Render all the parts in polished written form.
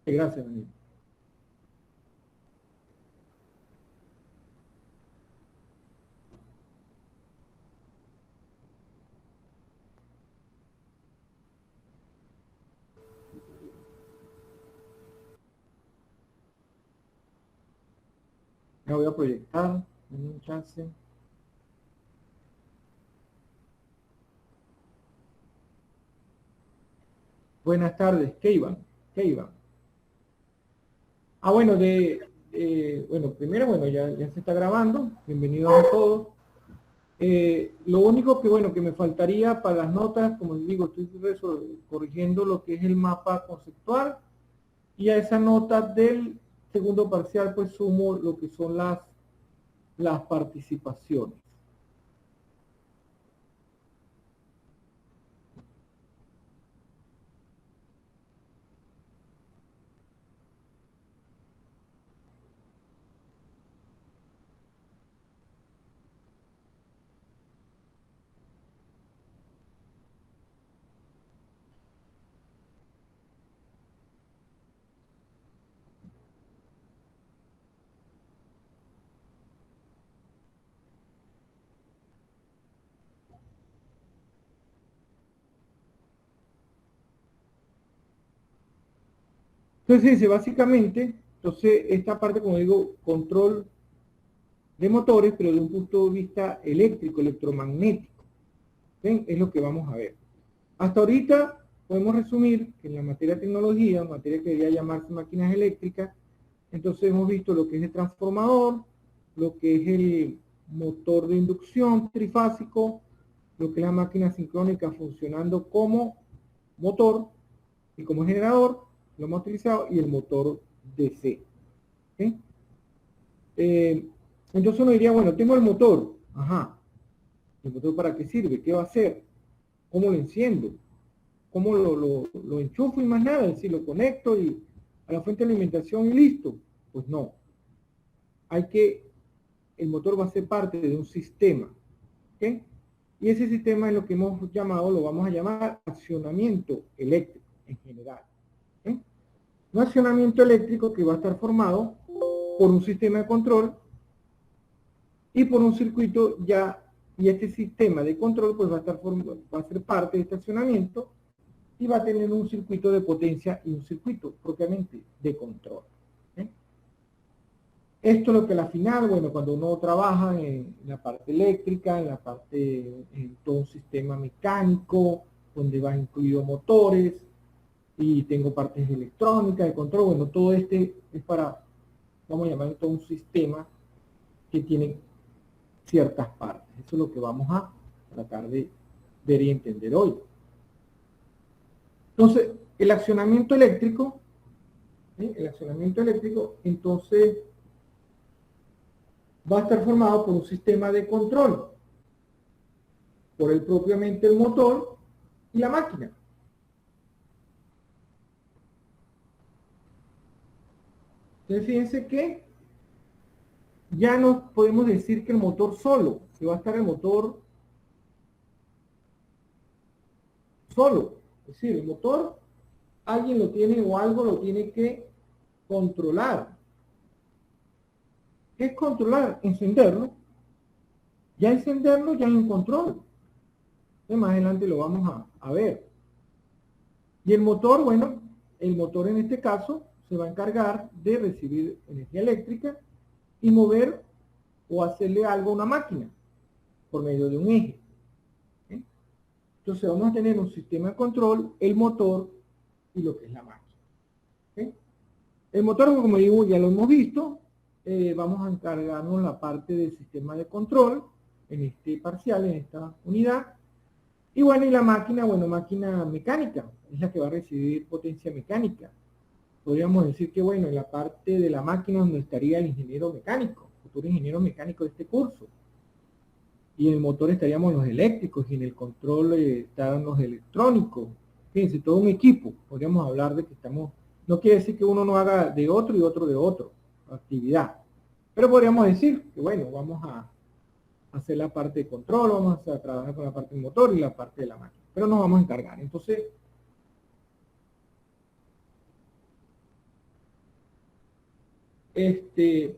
Gracias, Daniel. Ya voy a proyectar. Denme un chance. Buenas tardes, Keivan. Keivan. Bueno, bueno, primero, bueno, ya se está grabando. Bienvenidos a todos. Lo único que, bueno, que me faltaría para las notas, como les digo, estoy corrigiendo lo que es el mapa conceptual, y a esa nota del segundo parcial, pues sumo lo que son las participaciones. Entonces dice, básicamente, entonces esta parte, como digo, control de motores, pero de un punto de vista eléctrico, electromagnético. ¿Ven? Es lo que vamos a ver. Hasta ahorita podemos resumir que en la materia de tecnología, materia que debería llamarse máquinas eléctricas, entonces hemos visto lo que es el transformador, lo que es el motor de inducción trifásico, lo que es la máquina sincrónica funcionando como motor y como generador, lo hemos utilizado, y el motor DC. ¿Okay? Entonces uno diría, bueno, tengo el motor, ajá, ¿el motor para qué sirve? ¿Qué va a hacer? ¿Cómo lo enciendo? ¿Cómo lo enchufo y más nada? Es decir, lo conecto y a la fuente de alimentación y listo. Pues no. El motor va a ser parte de un sistema. ¿Okay? Y ese sistema es lo que hemos llamado, lo vamos a llamar accionamiento eléctrico en general. ¿Okay? Un accionamiento eléctrico que va a estar formado por un sistema de control y por un circuito ya, y este sistema de control pues va a ser parte de este accionamiento y va a tener un circuito de potencia y un circuito propiamente de control. ¿Eh? Esto es lo que a la final, bueno, cuando uno trabaja en la parte eléctrica, en todo un sistema mecánico, donde va incluido motores, y tengo partes de electrónica, de control, bueno, todo este es para, vamos a llamar todo un sistema que tiene ciertas partes. Eso es lo que vamos a tratar de ver y entender hoy. Entonces, el accionamiento eléctrico, entonces, va a estar formado por un sistema de control, por el propiamente el motor y la máquina. Entonces, fíjense que ya no podemos decir que el motor solo, que va a estar el motor solo. Es decir, el motor, alguien lo tiene o algo lo tiene que controlar. ¿Qué es controlar? Encenderlo. Ya encenderlo ya hay un control. Entonces, más adelante lo vamos a ver. Y el motor, bueno, el motor en este caso se va a encargar de recibir energía eléctrica y mover o hacerle algo a una máquina por medio de un eje. ¿Okay? Entonces vamos a tener un sistema de control, el motor y lo que es la máquina. ¿Okay? El motor, como digo, ya lo hemos visto. Vamos a encargarnos la parte del sistema de control en este parcial, en esta unidad. Y bueno, y la máquina, bueno, máquina mecánica, es la que va a recibir potencia mecánica. Podríamos decir que, bueno, en la parte de la máquina donde estaría el ingeniero mecánico, futuro ingeniero mecánico de este curso. Y en el motor estaríamos los eléctricos y en el control estarían los electrónicos. Fíjense, todo un equipo. Podríamos hablar de que estamos, no quiere decir que uno no haga de otro y otro de otro, actividad. Pero podríamos decir que, bueno, vamos a hacer la parte de control, vamos a trabajar con la parte del motor y la parte de la máquina. Pero nos vamos a encargar. Entonces, este,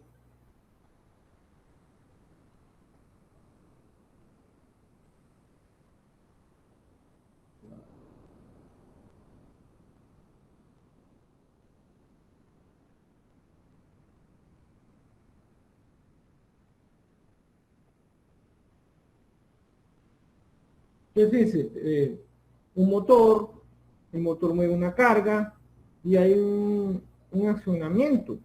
entonces dice, un motor, el motor mueve una carga y hay un accionamiento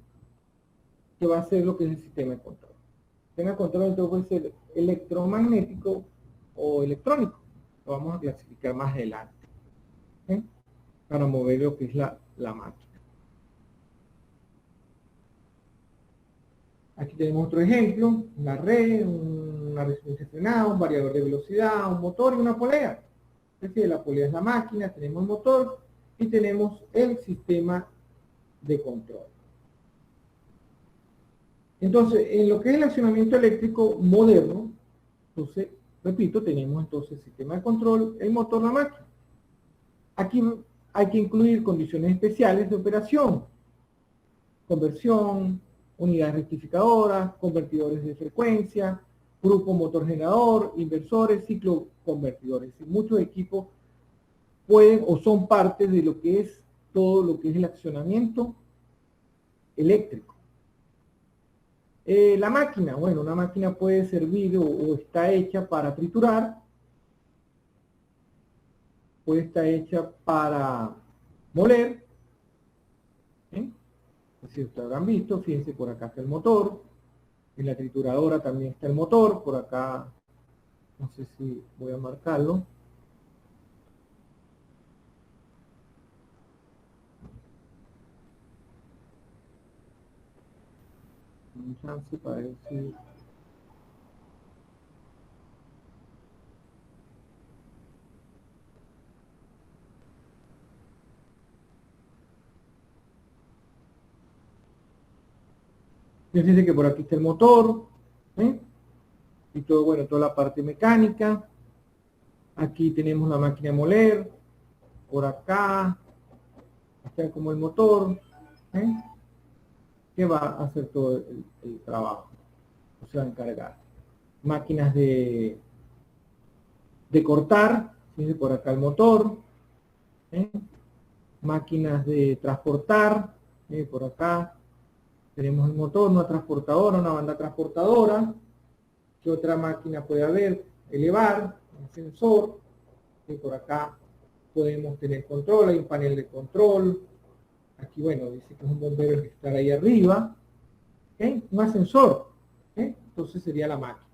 que va a ser lo que es el sistema de control. El sistema de control entonces puede ser electromagnético o electrónico. Lo vamos a clasificar más adelante, ¿sí? Para mover lo que es la máquina. Aquí tenemos otro ejemplo, una red, una resistencia frenada, un variador de velocidad, un motor y una polea. Es decir, la polea es la máquina, tenemos el motor y tenemos el sistema de control. Entonces, en lo que es el accionamiento eléctrico moderno, entonces, repito, tenemos entonces el sistema de control, el motor, la máquina. Aquí hay que incluir condiciones especiales de operación, conversión, unidades rectificadoras, convertidores de frecuencia, grupo motor generador, inversores, ciclo convertidores. Y muchos equipos pueden o son parte de lo que es todo lo que es el accionamiento eléctrico. La máquina, bueno, una máquina puede servir o está hecha para triturar, puede estar hecha para moler, ¿eh? Si ustedes habrán visto, fíjense, por acá está el motor, en la trituradora también está el motor, por acá, no sé si voy a marcarlo. Un chance para ver si... Fíjense que por aquí está el motor, ¿eh? Y todo, bueno, toda la parte mecánica. Aquí tenemos la máquina de moler, por acá está como el motor, ¿eh? Que va a hacer todo el trabajo, o se va a encargar. Máquinas de cortar, fíjense por acá el motor, ¿eh? Máquinas de transportar, por acá tenemos el motor, una transportadora, una banda transportadora. ¿Qué otra máquina puede haber? Elevar, un sensor, y por acá podemos tener control, hay un panel de control. Aquí, bueno, dice que es un bombero que está ahí arriba, ¿okay? Un ascensor, ¿okay? Entonces sería la máquina.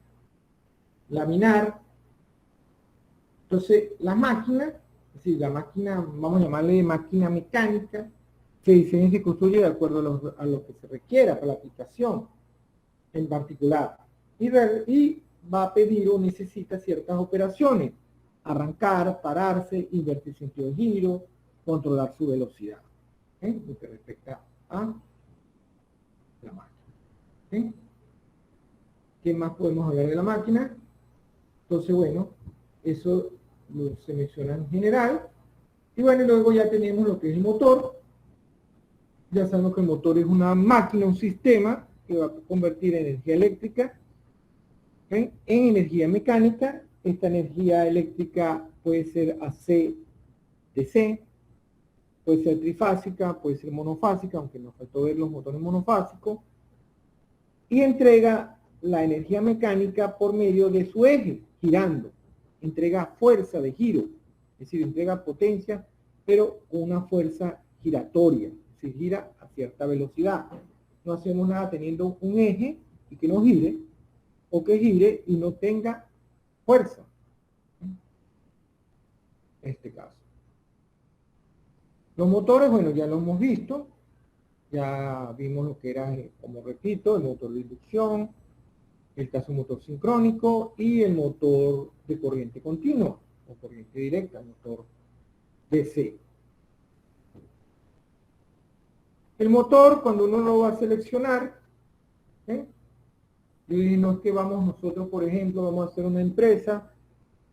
Laminar. Entonces, la máquina, es decir, la máquina, vamos a llamarle máquina mecánica, se diseña y se construye de acuerdo a lo que se requiera para la aplicación en particular. Y va a pedir o necesita ciertas operaciones. Arrancar, pararse, invertir sentido de giro, controlar su velocidad. ¿Okay? Lo que respecta a la máquina. ¿Okay? ¿Qué más podemos hablar de la máquina? Entonces, bueno, eso se menciona en general. Y bueno, luego ya tenemos lo que es el motor. Ya sabemos que el motor es una máquina, un sistema que va a convertir energía eléctrica, ¿okay?, en energía mecánica. Esta energía eléctrica puede ser AC, DC, puede ser trifásica, puede ser monofásica, aunque nos faltó ver los motores monofásicos, y entrega la energía mecánica por medio de su eje, girando. Entrega fuerza de giro, es decir, entrega potencia, pero con una fuerza giratoria, se gira a cierta velocidad. No hacemos nada teniendo un eje y que no gire, o que gire y no tenga fuerza, en este caso. Los motores, bueno, ya lo hemos visto, ya vimos lo que era, como repito, el motor de inducción, el caso motor sincrónico y el motor de corriente continua o corriente directa, el motor DC. El motor, cuando uno lo va a seleccionar, y no es que vamos nosotros, por ejemplo, vamos a hacer una empresa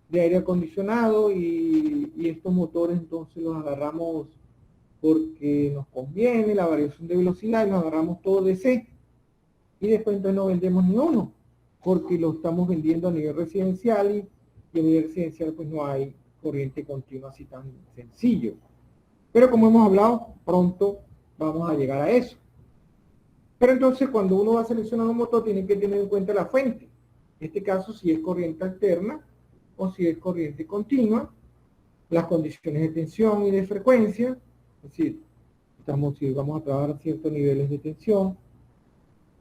de aire acondicionado y estos motores entonces los agarramos porque nos conviene la variación de velocidad y nos agarramos todo DC. y después entonces no vendemos ni uno, porque lo estamos vendiendo a nivel residencial y a nivel residencial pues no hay corriente continua así tan sencillo. Pero como hemos hablado, pronto vamos a llegar a eso. Pero entonces cuando uno va a seleccionar un motor tiene que tener en cuenta la fuente. En este caso si es corriente alterna o si es corriente continua, las condiciones de tensión y de frecuencia, es decir, si vamos a trabajar a ciertos niveles de tensión,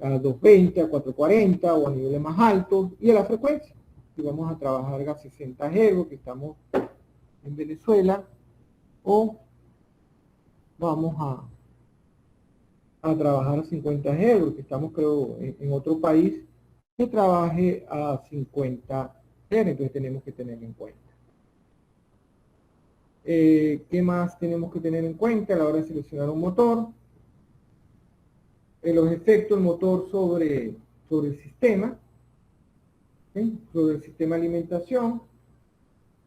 a 220, a 440 o a niveles más altos, y a la frecuencia. Si vamos a trabajar a 60 Hz, que estamos en Venezuela, o vamos a trabajar a 50 Hz, que estamos creo en otro país que trabaje a 50 Hz, entonces tenemos que tener en cuenta. ¿Qué más tenemos que tener en cuenta a la hora de seleccionar un motor? Los efectos del motor sobre el sistema, ¿sí? Sobre el sistema de alimentación.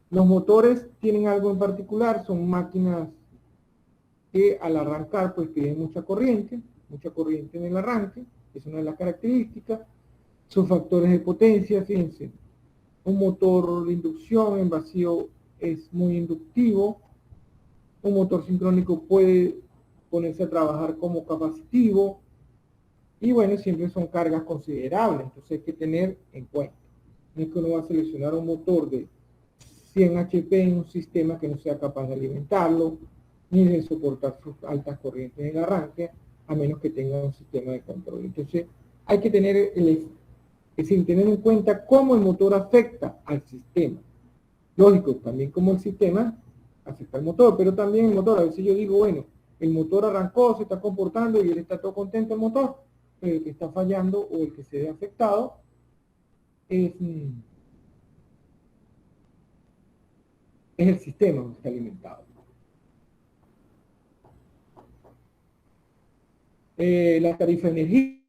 Los motores tienen algo en particular, son máquinas que al arrancar pues piden mucha corriente en el arranque, es una de las características. Sus factores de potencia, fíjense, un motor de inducción en vacío es muy inductivo, un motor sincrónico puede ponerse a trabajar como capacitivo, y bueno, siempre son cargas considerables, entonces hay que tener en cuenta. No es que uno va a seleccionar un motor de 100 HP en un sistema que no sea capaz de alimentarlo, ni de soportar sus altas corrientes en el arranque, a menos que tenga un sistema de control. Entonces hay que tener tener en cuenta cómo el motor afecta al sistema. Lógico, también cómo el sistema afecta al motor, pero también el motor, a veces yo digo, bueno, el motor arrancó, se está comportando y él está todo contento el motor, pero el que está fallando o el que se ve afectado es el sistema donde está alimentado. La tarifa de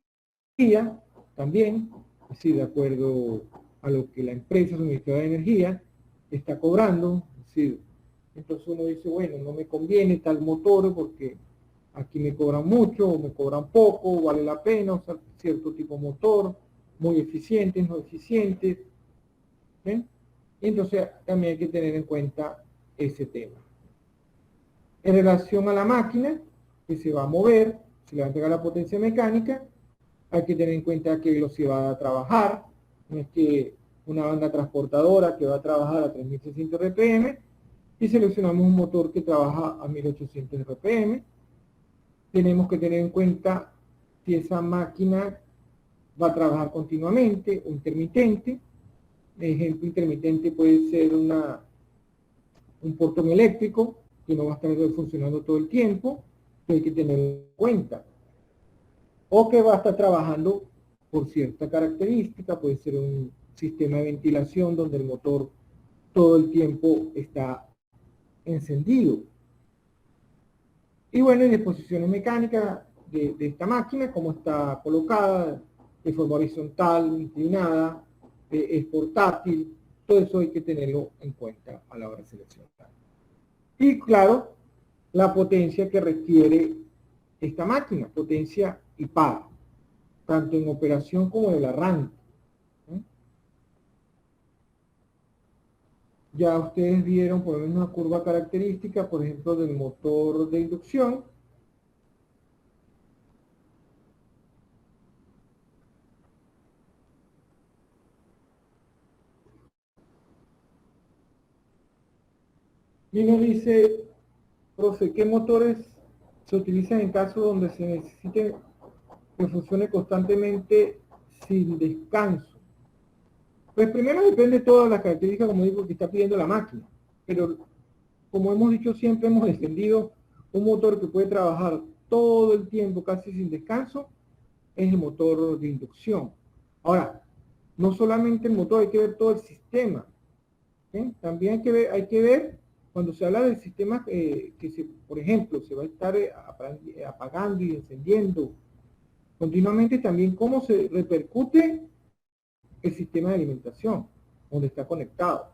energía también, así de acuerdo a lo que la empresa suministradora de energía está cobrando, es decir, entonces uno dice, bueno, no me conviene tal motor porque aquí me cobran mucho o me cobran poco, vale la pena usar cierto tipo de motor, muy eficientes, no eficientes. ¿Sí? Entonces también hay que tener en cuenta ese tema. En relación a la máquina que se va a mover, se le va a entregar la potencia mecánica, hay que tener en cuenta qué velocidad va a trabajar. No es que una banda transportadora que va a trabajar a 3600 RPM y seleccionamos un motor que trabaja a 1800 RPM. Tenemos que tener en cuenta si esa máquina va a trabajar continuamente o intermitente. Ejemplo intermitente puede ser un portón eléctrico que no va a estar funcionando todo el tiempo, que hay que tener en cuenta. O que va a estar trabajando por cierta característica, puede ser un sistema de ventilación donde el motor todo el tiempo está encendido. Y bueno, en disposiciones mecánicas de esta máquina, cómo está colocada, de forma horizontal, inclinada, es portátil, todo eso hay que tenerlo en cuenta a la hora de seleccionar. Y claro, la potencia que requiere esta máquina, potencia y par, tanto en operación como en el arranque. Ya ustedes vieron por lo menos una curva característica, por ejemplo, del motor de inducción. Y nos dice, profe, ¿qué motores se utilizan en caso donde se necesite que funcione constantemente sin descanso? Pues primero depende de todas las características, como digo, que está pidiendo la máquina. Pero como hemos dicho siempre, hemos defendido un motor que puede trabajar todo el tiempo casi sin descanso, es el motor de inducción. Ahora, no solamente el motor, hay que ver todo el sistema. ¿Sí? También hay que ver cuando se habla del sistema por ejemplo, se va a estar apagando y encendiendo continuamente, también cómo se repercute el sistema de alimentación, donde está conectado.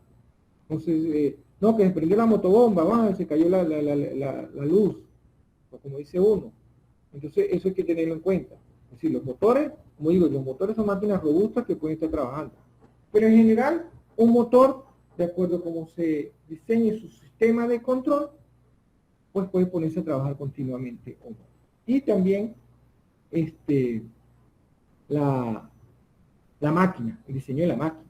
Entonces, no, que se prendió la motobomba, se cayó la luz, o como dice uno. Entonces, eso hay que tenerlo en cuenta. Es decir, los motores Como digo, los motores son máquinas robustas que pueden estar trabajando. Pero en general, un motor, de acuerdo a cómo se diseñe su sistema de control, pues puede ponerse a trabajar continuamente o no. Y también la máquina, el diseño de la máquina,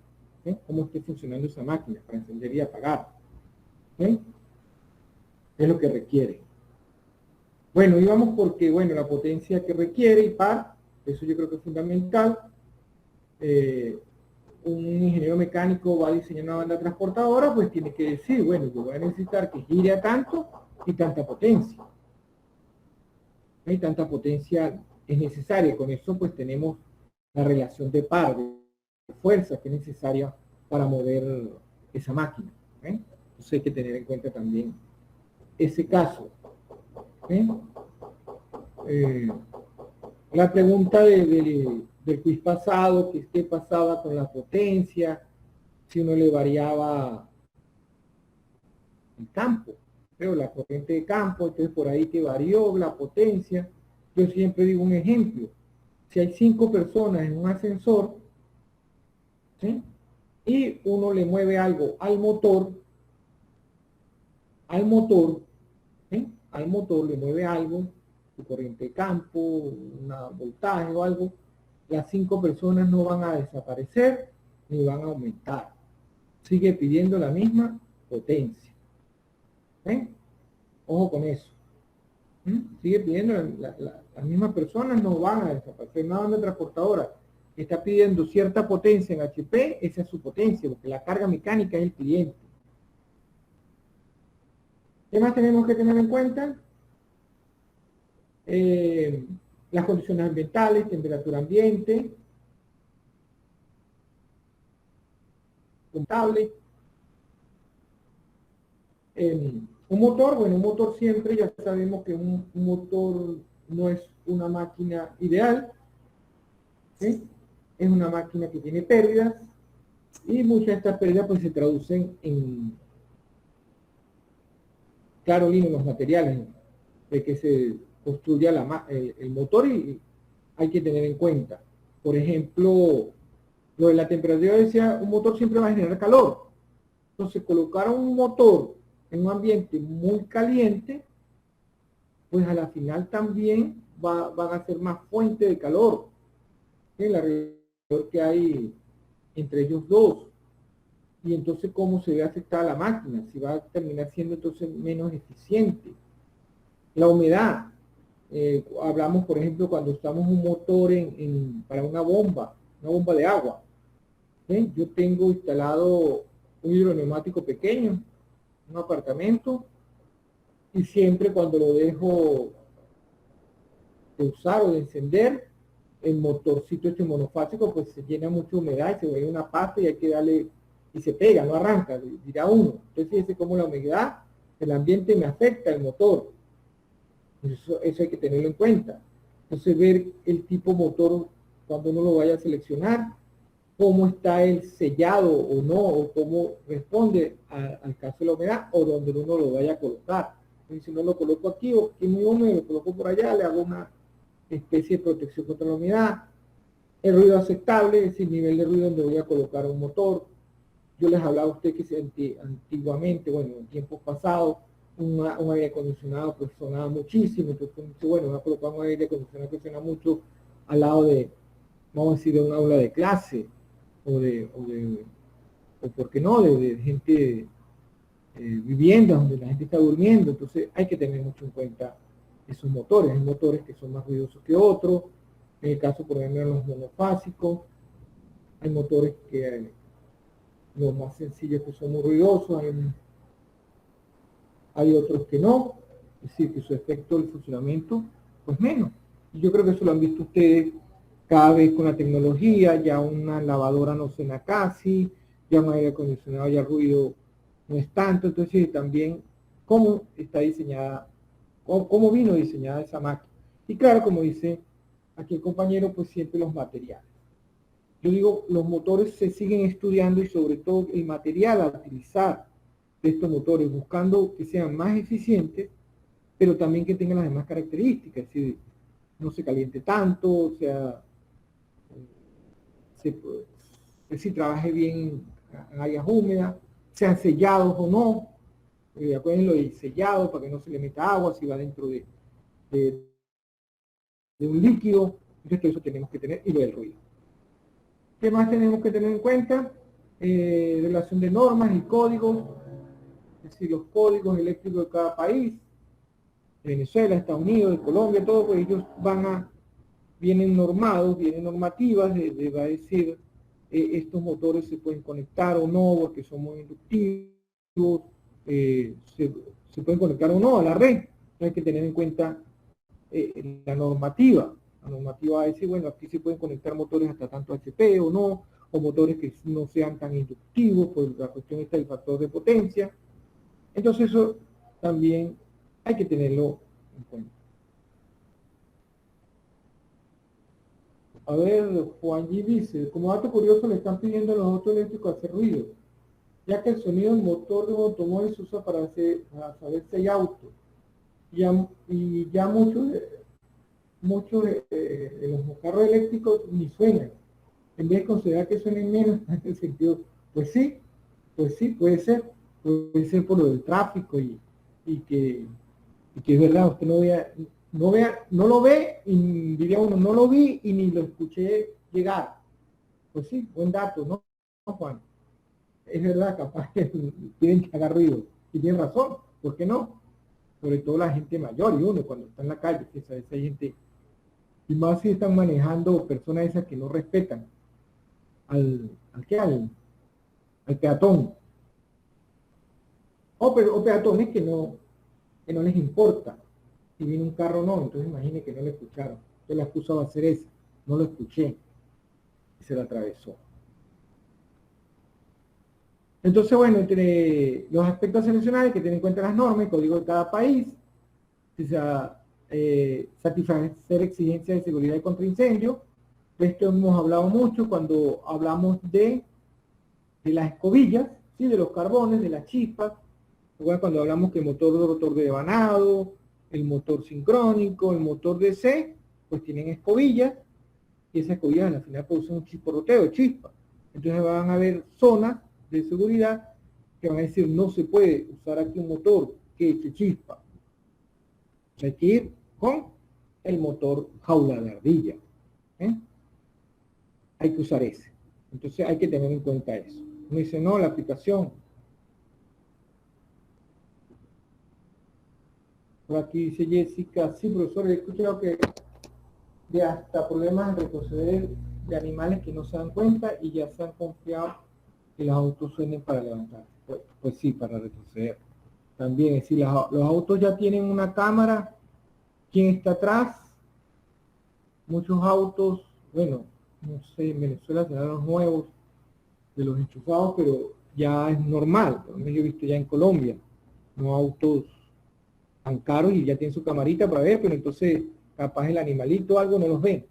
cómo esté funcionando esa máquina para encender y apagar. Es lo que requiere. Bueno, íbamos porque, bueno, la potencia que requiere y par, eso yo creo que es fundamental. Un ingeniero mecánico va a diseñar una banda transportadora, pues tiene que decir, bueno, yo voy a necesitar que gire a tanto y tanta potencia. Y tanta potencia es necesaria. Con eso, pues tenemos la relación de par, de fuerza que es necesaria para mover esa máquina. Entonces hay que tener en cuenta también ese caso. La pregunta del quiz pasado, que qué pasaba con la potencia, si uno le variaba el campo, pero la corriente de campo, entonces por ahí que varió la potencia. Yo siempre digo un ejemplo: si hay 5 personas en un ascensor, ¿sí?, y uno le mueve algo al motor, ¿sí?, al motor le mueve algo, su corriente de campo, un voltaje o algo, las 5 personas no van a desaparecer ni van a aumentar. Sigue pidiendo la misma potencia. Ojo con eso. Sigue pidiendo, las mismas personas no van a desaparecer. Una banda transportadora que está pidiendo cierta potencia en HP, esa es su potencia, porque la carga mecánica es el cliente. ¿Qué más tenemos que tener en cuenta? Las condiciones ambientales, temperatura ambiente, contable. Un motor, bueno, un motor siempre, ya sabemos que un motor no es una máquina ideal, ¿sí? Es una máquina que tiene pérdidas, y muchas de estas pérdidas pues se traducen en, claro, en los materiales de que se construya el motor, y hay que tener en cuenta. Por ejemplo, lo de la temperatura, decía, un motor siempre va a generar calor. Entonces, colocar un motor en un ambiente muy caliente, pues a la final también van a ser más fuente de calor, ¿sí?, la relación que hay entre ellos dos. Y entonces, ¿cómo se ve afectada la máquina? Si va a terminar siendo entonces menos eficiente. La humedad. Hablamos, por ejemplo, cuando usamos un motor para una bomba de agua. Yo tengo instalado un hidroneumático pequeño, un apartamento, y siempre cuando lo dejo de usar o de encender, el motorcito este monofásico pues se llena mucha humedad y se vuelve una pasta, y hay que darle, y se pega, no arranca, dirá uno. Entonces fíjese cómo la humedad del ambiente me afecta el motor. Eso hay que tenerlo en cuenta. Entonces, ver el tipo motor cuando uno lo vaya a seleccionar, cómo está el sellado o no, o cómo responde al caso de la humedad, o donde uno lo vaya a colocar. Entonces, si no lo coloco aquí, o aquí muy húmedo, lo coloco por allá, le hago una especie de protección contra la humedad. El ruido aceptable es el nivel de ruido donde voy a colocar un motor. Yo les hablaba a ustedes que antiguamente, bueno, en tiempos pasados, un aire acondicionado pues sonaba muchísimo. Entonces, bueno, voy a colocar un aire acondicionado que suena mucho al lado de, vamos a decir, de un aula de clase, o ¿por qué no?, de gente, viviendas donde la gente está durmiendo. Entonces hay que tener mucho en cuenta esos motores. Hay motores que son más ruidosos que otros. En el caso, por ejemplo, de los monofásicos, hay motores que los más sencillos que son muy ruidosos, hay otros que no, es decir, que su efecto del funcionamiento pues menos. Y yo creo que eso lo han visto ustedes cada vez con la tecnología. Ya una lavadora no suena casi, ya un aire acondicionado, ya el ruido no es tanto. Entonces también cómo está diseñada, cómo vino diseñada esa máquina. Y claro, como dice aquí el compañero, pues siempre los materiales. Yo digo, los motores se siguen estudiando, y sobre todo el material a utilizar de estos motores, buscando que sean más eficientes, pero también que tengan las demás características, es decir, no se caliente tanto, o sea, si trabaje bien en áreas húmedas, sean sellados o no. Acuérdense lo del sellado para que no se le meta agua si va dentro de, de un líquido. Entonces todo eso tenemos que tener, y lo del ruido. ¿Qué más tenemos que tener en cuenta? Relación de normas y códigos, es decir, los códigos eléctricos de cada país, de Venezuela, Estados Unidos, de Colombia, todo, pues ellos vienen normados, vienen normativas, va a decir, estos motores se pueden conectar o no, porque son muy inductivos, se pueden conectar o no a la red. Hay que tener en cuenta la normativa. La normativa va a decir, bueno, aquí se pueden conectar motores hasta tanto HP o no, o motores que no sean tan inductivos, por la cuestión está del factor de potencia. Entonces eso también hay que tenerlo en cuenta. A ver, Juan G. dice, como dato curioso le están pidiendo a los autos eléctricos hacer ruido, ya que el sonido del motor de un automóvil se usa para saber si hay auto. Y ya muchos de los carros eléctricos ni suenan. En vez de considerar que suenen menos, en el sentido, pues sí, puede ser por lo del tráfico y que es verdad, usted no lo ve y diría uno, no lo vi y ni lo escuché llegar. Pues sí, buen dato, ¿no, Juan? Es verdad, capaz que tienen que hacer ruido. Y tienen razón, ¿por qué no? Sobre todo la gente mayor y uno cuando está en la calle, que esa gente, y más si están manejando personas esas que no respetan al peatón. O peatones que no les importa. Si viene un carro o no, entonces imagine que no lo escucharon. Entonces la excusa va a ser esa. No lo escuché. Y se lo atravesó. Entonces, bueno, entre los aspectos a seleccionar hay que tener en cuenta las normas, el código de cada país, satisfacer exigencias de seguridad y contra incendio. De esto hemos hablado mucho cuando hablamos de las escobillas, ¿sí? De los carbones, de las chispas. Bueno, cuando hablamos que el motor de rotor de devanado, el motor sincrónico, el motor DC, pues tienen escobillas, y esas escobillas al final producen un chisporroteo, chispa. Entonces van a haber zonas de seguridad que van a decir, no se puede usar aquí un motor que eche chispa. Hay que ir con el motor jaula de ardilla. Hay que usar ese. Entonces hay que tener en cuenta eso. Uno dice, no, la aplicación. Por aquí dice Jessica, sí, profesor, he escuchado que de hasta problemas en retroceder de animales que no se dan cuenta y ya se han confiado que los autos suenen para levantar. Pues sí, para retroceder. También, es decir, los autos ya tienen una cámara, quién está atrás, muchos autos, bueno, no sé, en Venezuela serán los nuevos, de los enchufados, pero ya es normal, yo he visto ya en Colombia, no autos tan caros y ya tienen su camarita para ver, pero entonces capaz el animalito o algo no los ve.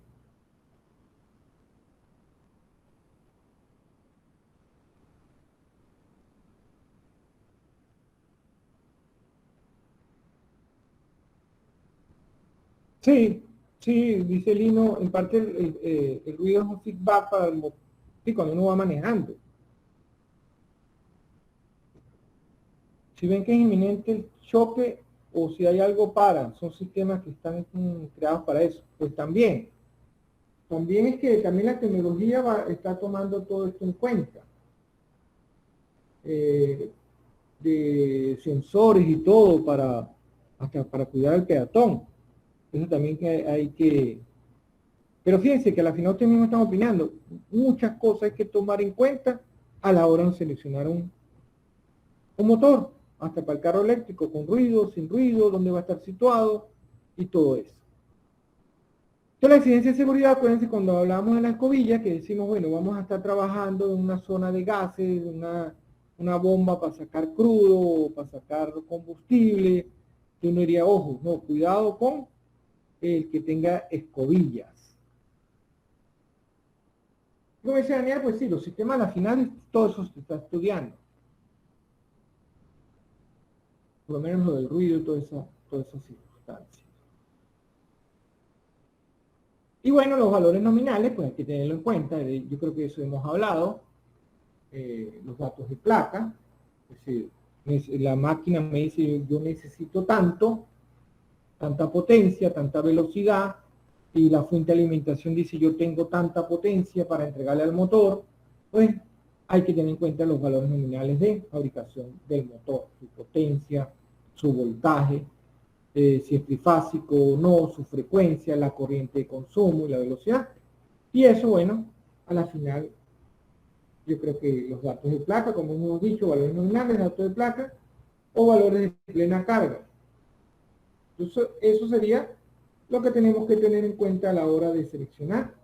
Sí, sí, dice Lino, en parte el ruido es un feedback para el motor, sí, cuando uno va manejando. Si ven que es inminente el choque o si hay algo son sistemas que están creados para eso. Pues también es que también la tecnología está tomando todo esto en cuenta. De sensores y todo hasta para cuidar al peatón. Eso también que hay que... Pero fíjense que al final ustedes mismos están opinando. Muchas cosas hay que tomar en cuenta a la hora de seleccionar un motor, hasta para el carro eléctrico, con ruido, sin ruido, dónde va a estar situado y todo eso. Entonces la exigencia de seguridad, acuérdense cuando hablamos de la escobilla, que decimos, bueno, vamos a estar trabajando en una zona de gases, una bomba para sacar crudo, para sacar combustible, que uno diría, ojo, no, cuidado con el que tenga escobillas. Como dice Daniel, pues sí, los sistemas al final, todo eso se está estudiando. Por lo menos lo del ruido y todas esas circunstancias. Y bueno, los valores nominales, pues hay que tenerlo en cuenta. Yo creo que eso hemos hablado. Los datos de placa. Es decir, la máquina me dice, yo necesito tanto, tanta potencia, tanta velocidad, y la fuente de alimentación dice, yo tengo tanta potencia para entregarle al motor. Pues hay que tener en cuenta los valores nominales de fabricación del motor, su potencia, su voltaje, si es trifásico o no, su frecuencia, la corriente de consumo y la velocidad. Y eso, bueno, a la final, yo creo que los datos de placa, como hemos dicho, valores nominales, datos de placa, o valores de plena carga. Entonces, eso sería lo que tenemos que tener en cuenta a la hora de seleccionar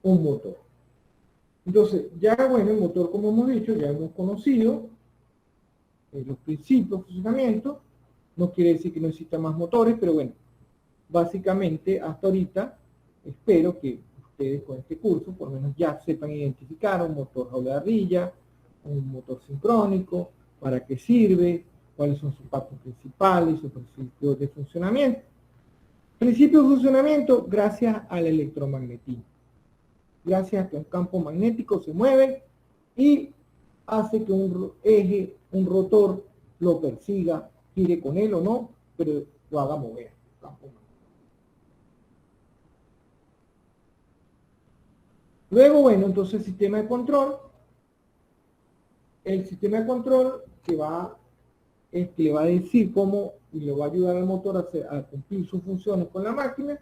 un motor. Entonces, ya bueno, el motor, como hemos dicho, ya hemos conocido los principios de funcionamiento. No quiere decir que no exista más motores, pero bueno, básicamente hasta ahorita espero que ustedes con este curso por lo menos ya sepan identificar un motor jaula de ardilla, un motor sincrónico, para qué sirve, cuáles son sus partes principales, sus principios de funcionamiento. Principio de funcionamiento gracias al electromagnetismo. Gracias a que un campo magnético se mueve y hace que un eje, un rotor, lo persiga, gire con él o no, pero lo haga mover. Campo magnético. Luego, bueno, entonces el sistema de control. El sistema de control que le va a decir cómo y le va a ayudar al motor a cumplir sus funciones con la máquina.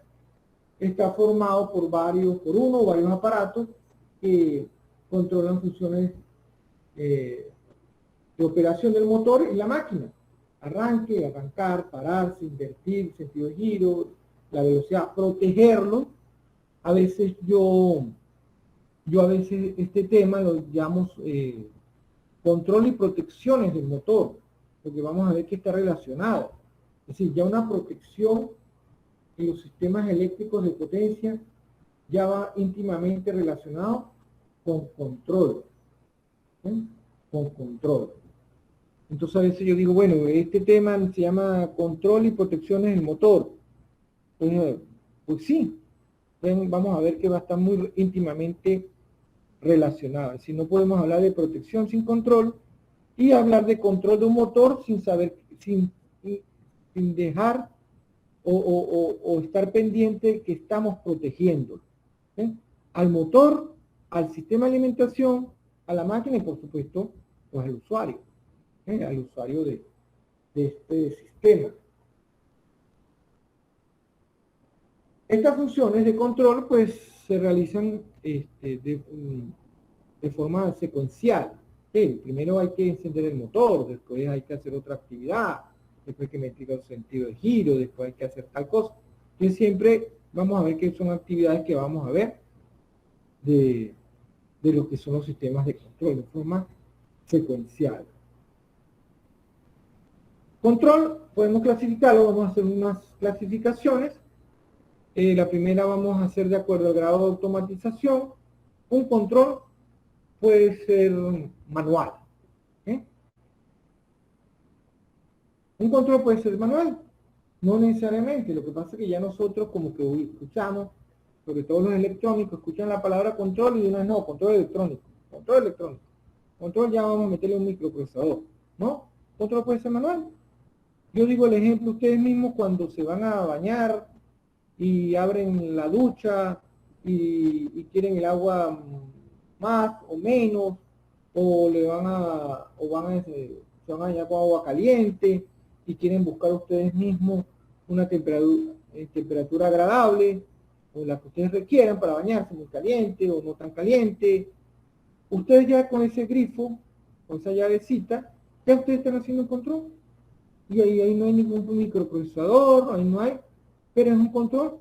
Está formado por uno o varios aparatos que controlan funciones de operación del motor y la máquina. Arranque, arrancar, pararse, invertir, sentido de giro, la velocidad, protegerlo. A veces a veces este tema lo llamamos control y protecciones del motor, porque vamos a ver que está relacionado. Es decir, ya una protección en los sistemas eléctricos de potencia ya va íntimamente relacionado con control. ¿Sí? Con control. Entonces a veces yo digo, bueno, este tema se llama control y protecciones del motor. Pues sí, vamos a ver que va a estar muy íntimamente relacionado. Si no podemos hablar de protección sin control y hablar de control de un motor sin saber, sin dejar o estar pendiente que estamos protegiendo al motor, al sistema de alimentación, a la máquina y por supuesto pues al usuario de este sistema. Estas funciones de control pues se realizan de forma secuencial. Primero hay que encender el motor, después hay que hacer otra actividad, después hay que meter el sentido de giro, después hay que hacer tal cosa. Entonces siempre vamos a ver que son actividades que vamos a ver de lo que son los sistemas de control de forma secuencial. Control, podemos clasificarlo, vamos a hacer unas clasificaciones. La primera vamos a hacer de acuerdo al grado de automatización. Un control puede ser manual. Un control puede ser manual, no necesariamente. Lo que pasa es que ya nosotros como que escuchamos, sobre todo los electrónicos, escuchan la palabra control y de una vez no, control electrónico. Control electrónico. Control ya vamos a meterle un microprocesador. ¿No? Control puede ser manual. Yo digo el ejemplo, ustedes mismos cuando se van a bañar y abren la ducha y quieren el agua más o menos, o se van a bañar con agua caliente y quieren buscar ustedes mismos una temperatura agradable o la que ustedes requieran para bañarse, muy caliente o no tan caliente. Ustedes ya con ese grifo, con esa llavecita, ya ustedes están haciendo un control. Y ahí no hay ningún microprocesador, ahí no hay, pero es un control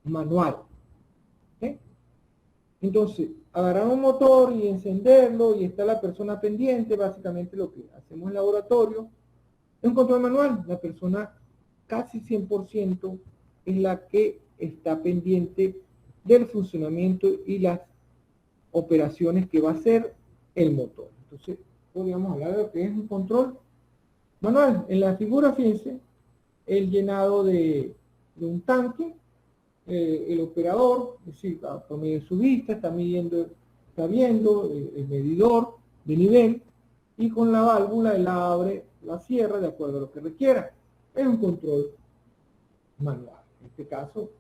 manual. ¿Sí? Entonces, agarrar un motor y encenderlo y está la persona pendiente, básicamente lo que hacemos en el laboratorio, es un control manual. La persona casi 100% es la que está pendiente del funcionamiento y las operaciones que va a hacer el motor. Entonces, podríamos hablar de lo que es un control manual. En la figura, fíjense, el llenado de un tanque el operador, es decir, por medio de su vista, está viendo el medidor de nivel, y con la válvula él la abre, la cierra de acuerdo a lo que requiera. Es un control manual. En este caso,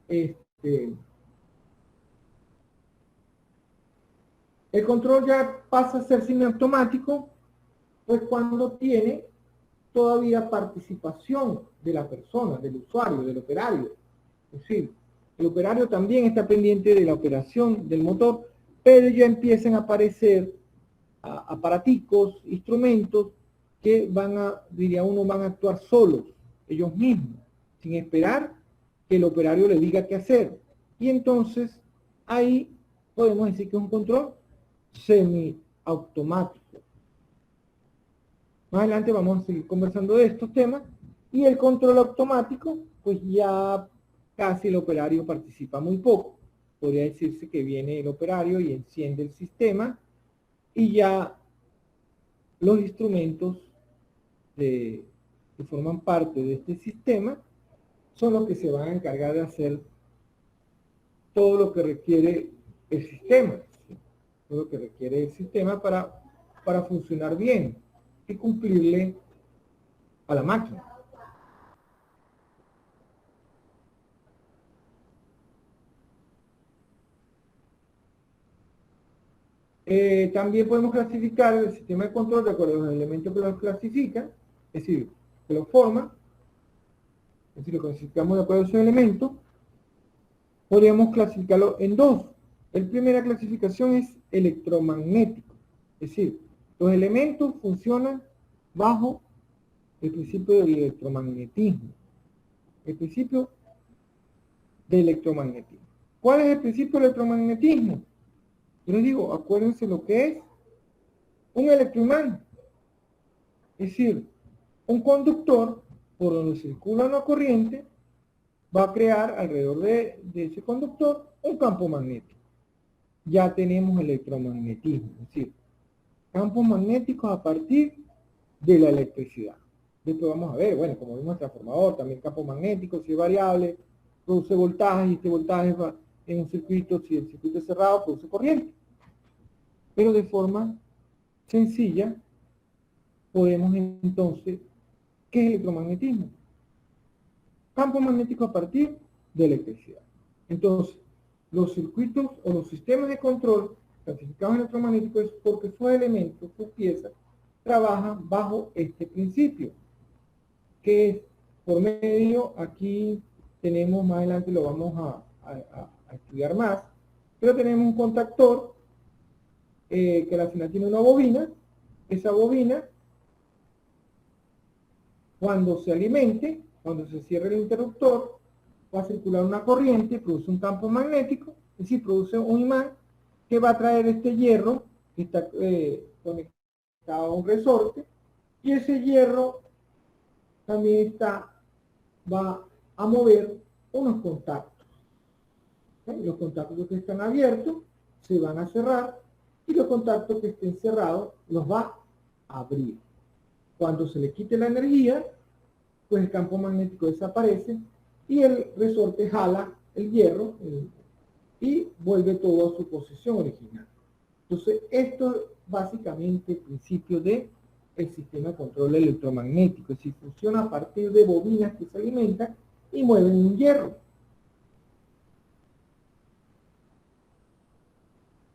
el control ya pasa a ser semiautomático, pues cuando tiene todavía participación de la persona, del usuario, del operario. Es decir, el operario también está pendiente de la operación del motor, pero ya empiezan a aparecer aparaticos, instrumentos que van a, diría uno, van a actuar solos, ellos mismos, sin esperar que el operario le diga qué hacer. Y entonces ahí podemos decir que es un control semiautomático. Más adelante vamos a seguir conversando de estos temas. Y el control automático, pues ya casi el operario participa muy poco. Podría decirse que viene el operario y enciende el sistema y ya los instrumentos que forman parte de este sistema son los que se van a encargar de hacer todo lo que requiere el sistema. ¿Sí? Todo lo que requiere el sistema para funcionar bien y cumplirle a la máquina. También podemos clasificar el sistema de control de acuerdo a los elementos que los clasifican, es decir, que los forman, es decir, lo clasificamos de acuerdo a sus elementos. Podríamos clasificarlo en dos. La primera clasificación es electromagnético, es decir, los elementos funcionan bajo el principio del electromagnetismo. El principio de electromagnetismo. ¿Cuál es el principio del electromagnetismo? Yo les digo, acuérdense lo que es un electroimán. Es decir, un conductor por donde circula una corriente va a crear alrededor de ese conductor un campo magnético. Ya tenemos electromagnetismo, es decir, campos magnéticos a partir de la electricidad. Después vamos a ver, bueno, como vimos el transformador, también campo magnético, si es variable, produce voltaje, y este voltaje va en un circuito, si el circuito es cerrado, produce corriente. Pero de forma sencilla, podemos entonces, ¿qué es electromagnetismo? Campo magnético a partir de electricidad. Entonces, los circuitos o los sistemas de control clasificados electromagnéticos es porque sus elementos, sus piezas, trabajan bajo este principio, que es por medio, aquí tenemos más adelante, lo vamos a estudiar más, pero tenemos un contactor que al final tiene una bobina. Esa bobina, cuando se alimente, cuando se cierre el interruptor, va a circular una corriente, produce un campo magnético, es decir, produce un imán que va a traer este hierro que está conectado a un resorte, y ese hierro también va a mover unos contactos. ¿Sí? Los contactos que están abiertos se van a cerrar y los contactos que estén cerrados los va a abrir. Cuando se le quite la energía, pues el campo magnético desaparece y el resorte jala el hierro y vuelve todo a su posición original. Entonces, esto es básicamente el principio del sistema de control electromagnético. Es decir, funciona a partir de bobinas que se alimentan y mueven un hierro.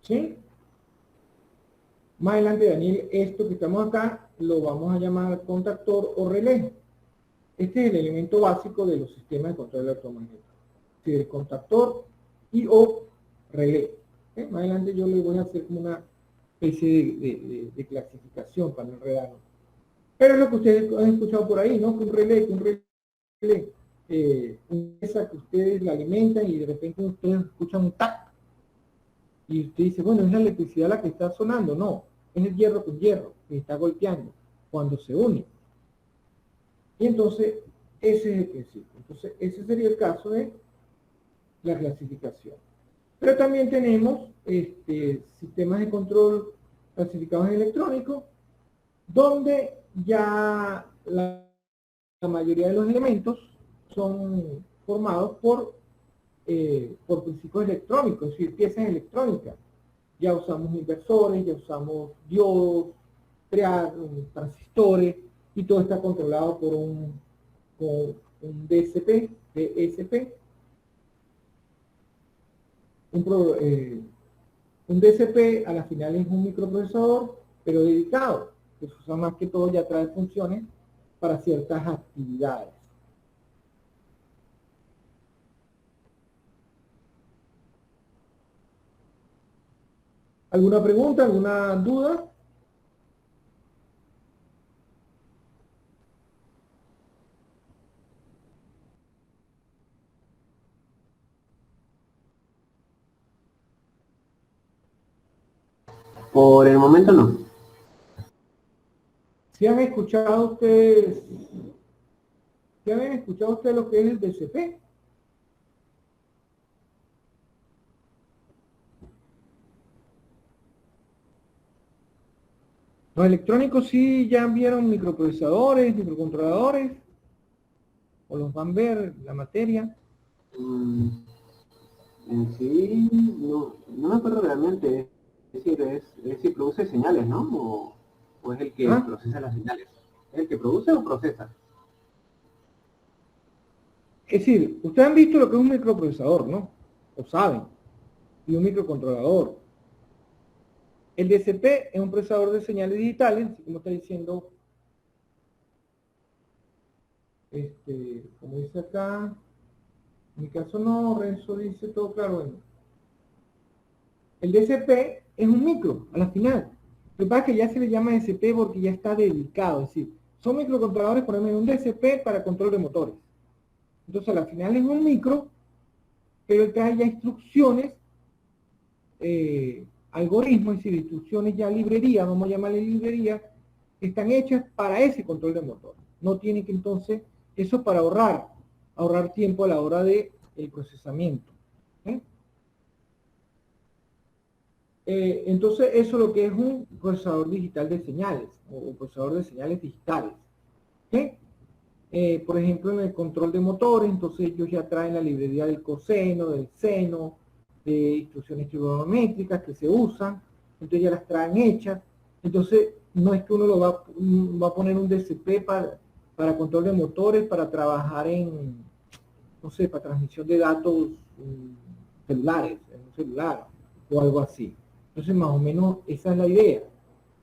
¿Sí? Más adelante, Daniel, esto que estamos acá lo vamos a llamar contactor o relé. Este es el elemento básico de los sistemas de control electromagnético. Es decir, el contactor y o relé. Más adelante yo le voy a hacer como una especie de clasificación para no enredarnos. Pero es lo que ustedes han escuchado por ahí, ¿no? Que un relé, esa que ustedes la alimentan y de repente ustedes escuchan un tac. Y usted dice, bueno, es la electricidad la que está sonando. No, es el hierro con hierro que está golpeando cuando se une. Y entonces, ese es el principio. Entonces, ese sería el caso de la clasificación. Pero también tenemos sistemas de control clasificados en electrónico, donde ya la mayoría de los elementos son formados por por principios electrónicos, es decir, piezas electrónicas. Ya usamos inversores, ya usamos diodos, transistores, y todo está controlado por un DSP. Un DSP a la final es un microprocesador, pero dedicado, que se usa más que todo, ya trae funciones para ciertas actividades. ¿Alguna pregunta, alguna duda? Por el momento no. ¿Si han escuchado ustedes, ¿si han escuchado ustedes lo que es el DCP? Los electrónicos sí ya vieron microprocesadores, microcontroladores, o los van a ver, la materia. En sí, no me acuerdo realmente. Es decir, produce señales, ¿no? O es el que procesa las señales. ¿Es el que produce o procesa? Es decir, ustedes han visto lo que es un microprocesador, ¿no? O saben. Y un microcontrolador. El DCP es un procesador de señales digitales, como está diciendo, como dice acá, en mi caso no, Renzo dice todo claro. Bueno, el DCP es un micro, a la final. Lo que pasa es que ya se le llama DCP porque ya está dedicado, es decir, son microcontroladores, por ejemplo, un DCP para control de motores. Entonces, a la final es un micro, pero trae ya instrucciones, algoritmos, es decir, instrucciones ya librería, vamos a llamarle librería, que están hechas para ese control de motor. No tiene que entonces, eso para ahorrar tiempo a la hora de el procesamiento. Entonces, eso es lo que es un procesador digital de señales, o procesador de señales digitales. Por ejemplo, en el control de motores, entonces ellos ya traen la librería del coseno, del seno, de instrucciones trigonométricas que se usan, entonces ya las traen hechas. Entonces, no es que uno lo va a poner un DCP para control de motores, para trabajar en, no sé, para transmisión de datos celulares, en un celular, o algo así. Entonces, más o menos, esa es la idea.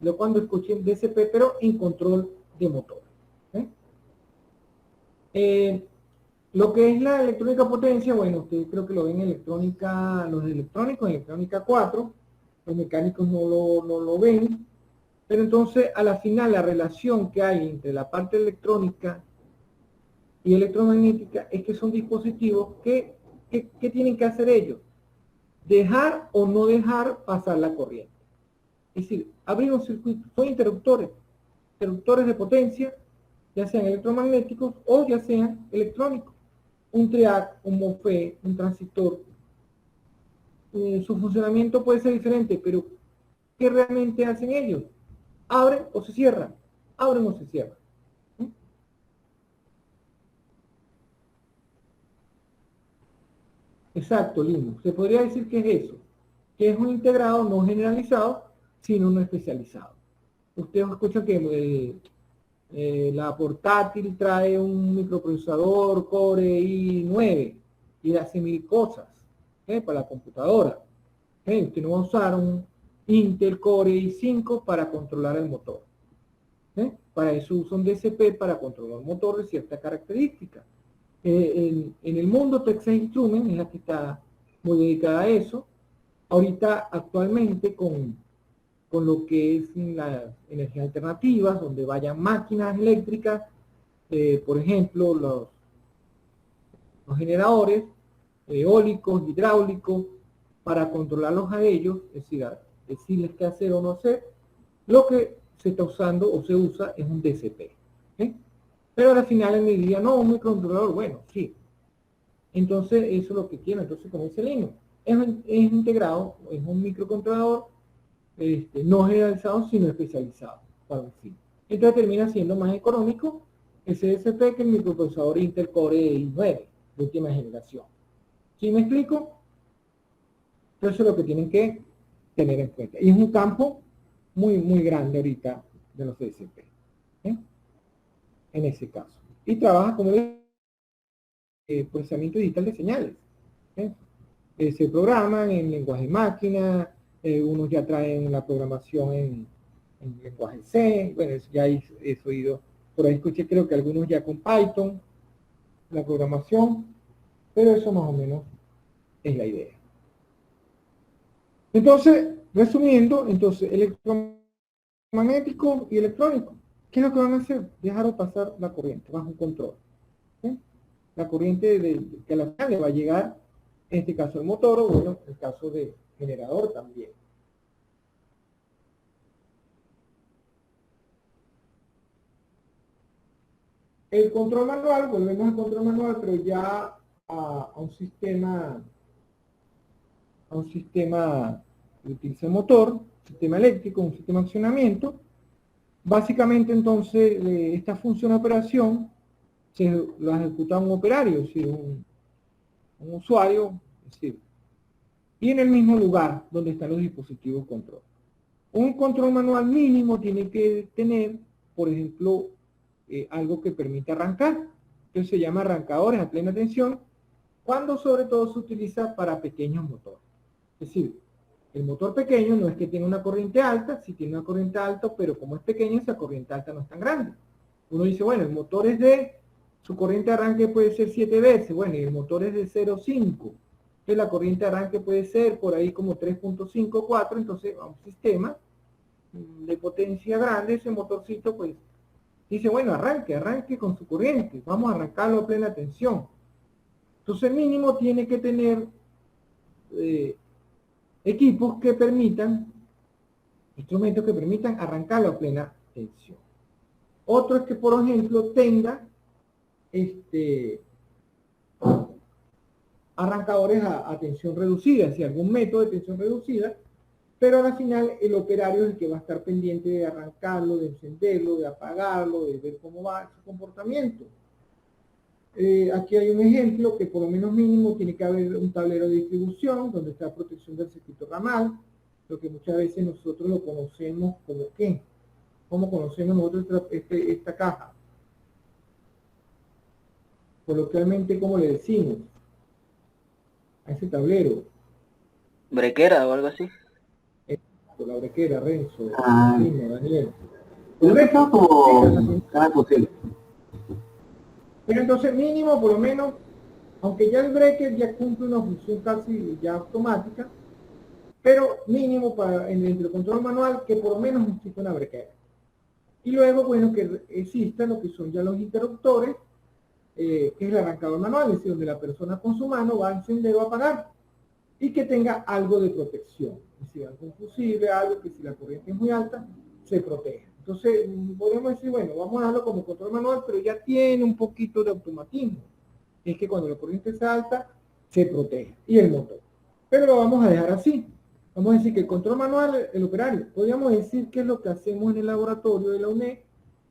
Yo cuando escuché DCP, pero en control de motor. Lo que es la electrónica potencia, bueno, ustedes creo que lo ven en electrónica, los electrónicos en electrónica 4, los mecánicos no lo ven, pero entonces a la final la relación que hay entre la parte electrónica y electromagnética es que son dispositivos que tienen que hacer ellos, dejar o no dejar pasar la corriente. Es decir, abrir un circuito, son interruptores de potencia, ya sean electromagnéticos o ya sean electrónicos. Un triac, un MOSFET, un transistor, su funcionamiento puede ser diferente, pero ¿qué realmente hacen ellos? ¿Abren o se cierran? ¿Abren o se cierran? Exacto, Lino. Se podría decir que es eso, que es un integrado no generalizado, sino no especializado. Ustedes escuchan que la portátil trae un microprocesador Core i9 y hace 1000 cosas para la computadora. Usted no va a usar un Intel Core i5 para controlar el motor. Para eso usa un DCP para controlar el motor de cierta característica. En el mundo Texas Instruments es la que está muy dedicada a eso. Ahorita actualmente con lo que es las energías alternativas, donde vayan máquinas eléctricas, por ejemplo, los generadores eólicos, hidráulicos, para controlarlos a ellos, es decir, decirles qué hacer o no hacer, lo que se está usando o se usa es un DCP. Pero al final me diría, no, un microcontrolador, bueno, sí. Entonces, eso es lo que quiero. Entonces, como dice Lino, es integrado, es un microcontrolador no generalizado, sino especializado para un fin. Entonces termina siendo más económico ese DCP que el microprocesador Intel Core i9 de última generación. ¿Sí me explico? Entonces eso es lo que tienen que tener en cuenta. Y es un campo muy grande ahorita de los DSP, ¿eh? En ese caso. Y trabaja como el procesamiento digital de señales, ¿eh? Se programan en lenguaje máquina, unos ya traen la programación en lenguaje C, bueno, ya he oído, por ahí escuché creo que algunos ya con Python, la programación, pero eso más o menos es la idea. Entonces, resumiendo, entonces, electromagnético y electrónico, ¿qué es lo que van a hacer? Dejar pasar la corriente bajo un control, ¿sí? La corriente que a la final le va a llegar, en este caso el motor, o bueno, en el caso de generador también. El control manual, volvemos al control manual, pero ya a un sistema que utiliza motor, sistema eléctrico, un sistema de accionamiento. Básicamente entonces esta función de operación se lo ejecuta un operario, es decir, un usuario, es decir, y en el mismo lugar donde están los dispositivos control. Un control manual mínimo tiene que tener, por ejemplo, algo que permita arrancar, que se llama arrancadores a plena tensión, cuando sobre todo se utiliza para pequeños motores. Es decir, el motor pequeño no es que tenga una corriente alta, sí tiene una corriente alta, pero como es pequeño, esa corriente alta no es tan grande. Uno dice, bueno, el motor es su corriente de arranque puede ser 7 veces, bueno, y el motor es de 0,5. Entonces la corriente de arranque puede ser por ahí como 3,5, 4, entonces a un sistema de potencia grande, ese motorcito pues dice, bueno, arranque con su corriente, vamos a arrancarlo a plena tensión. Entonces mínimo tiene que tener equipos que permitan, instrumentos que permitan arrancarlo a plena tensión. Otro es que, por ejemplo, tenga arrancadores a tensión reducida, si algún método de tensión reducida, pero al final el operario es el que va a estar pendiente de arrancarlo, de encenderlo, de apagarlo, de ver cómo va su comportamiento. Aquí hay un ejemplo que por lo menos mínimo tiene que haber un tablero de distribución donde está protección del circuito ramal, lo que muchas veces nosotros lo conocemos como ¿qué? ¿Cómo conocemos nosotros esta caja? Coloquialmente, ¿cómo le decimos a ese tablero? ¿Brequera o algo así? La brequera, Renzo, Ah, Martino, Daniel. yo Correcto. pensaba como cada posible. Pero entonces mínimo, por lo menos, aunque ya el breaker ya cumple una función casi ya automática, pero mínimo para en el control manual que por lo menos exista una brequera. Y luego, bueno, que existan lo que son ya los interruptores, que es el arrancador manual, es decir, donde la persona con su mano va a encender o a apagar, y que tenga algo de protección, es decir, algo fusible, algo que si la corriente es muy alta, se proteja. Entonces, podemos decir, bueno, vamos a darlo como control manual, pero ya tiene un poquito de automatismo. Es que cuando la corriente es alta, se protege. Y el motor. Pero lo vamos a dejar así. Vamos a decir que el control manual, el operario, podríamos decir que es lo que hacemos en el laboratorio de la UNED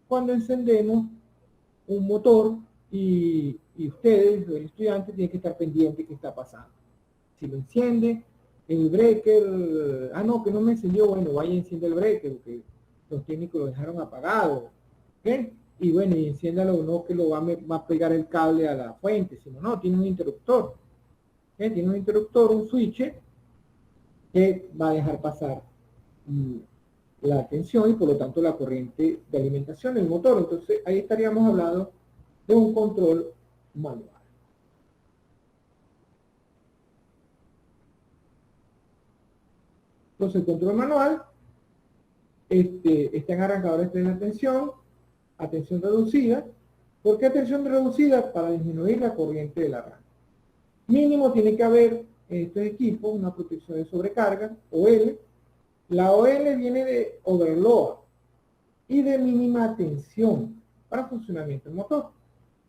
cuando encendemos un motor y ustedes, el estudiante, tienen que estar pendiente de qué está pasando. Si lo enciende, el breaker, no, que no me encendió, bueno, vaya y enciende el breaker, porque los técnicos lo dejaron apagado, ¿ok? Y bueno, y enciéndalo, no que lo va a pegar el cable a la fuente, sino no, tiene un interruptor, ¿ok? Tiene un interruptor, un switch, que va a dejar pasar la tensión y por lo tanto la corriente de alimentación del motor. Entonces ahí estaríamos hablando de un control manual. Entonces el control manual está en arrancadores de tensión, a tensión reducida. ¿Por qué tensión reducida? Para disminuir la corriente del arranque. Mínimo tiene que haber en estos equipos una protección de sobrecarga, OL. La OL viene de overload y de mínima tensión para funcionamiento del motor.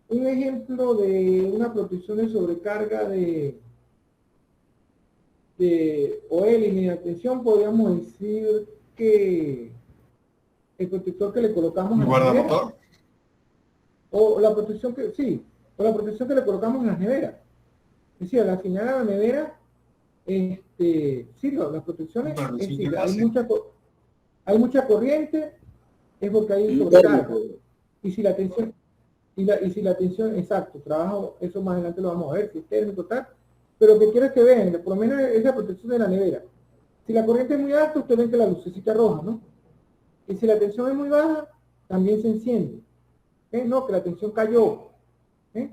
Un ejemplo de una protección de sobrecarga de OL y mínima tensión, podríamos decir que el protector que le colocamos ¿Un en la nevera, guardamotor? o la protección que, sí, o la protección que le colocamos en las neveras. Es decir, la señal a la nevera, sí, las protecciones, Pero es sí decir, que hay mucha corriente, es porque hay Un sobrecarga. térmico. Y si la tensión, y si la tensión, exacto, trabajo, eso más adelante lo vamos a ver, si es térmico, tal, pero que quiero que vean, por lo menos es la protección de la nevera. Si la corriente es muy alta, ustedes ven que la lucecita roja, ¿no? Y si la tensión es muy baja, también se enciende. No, que la tensión cayó. ¿eh?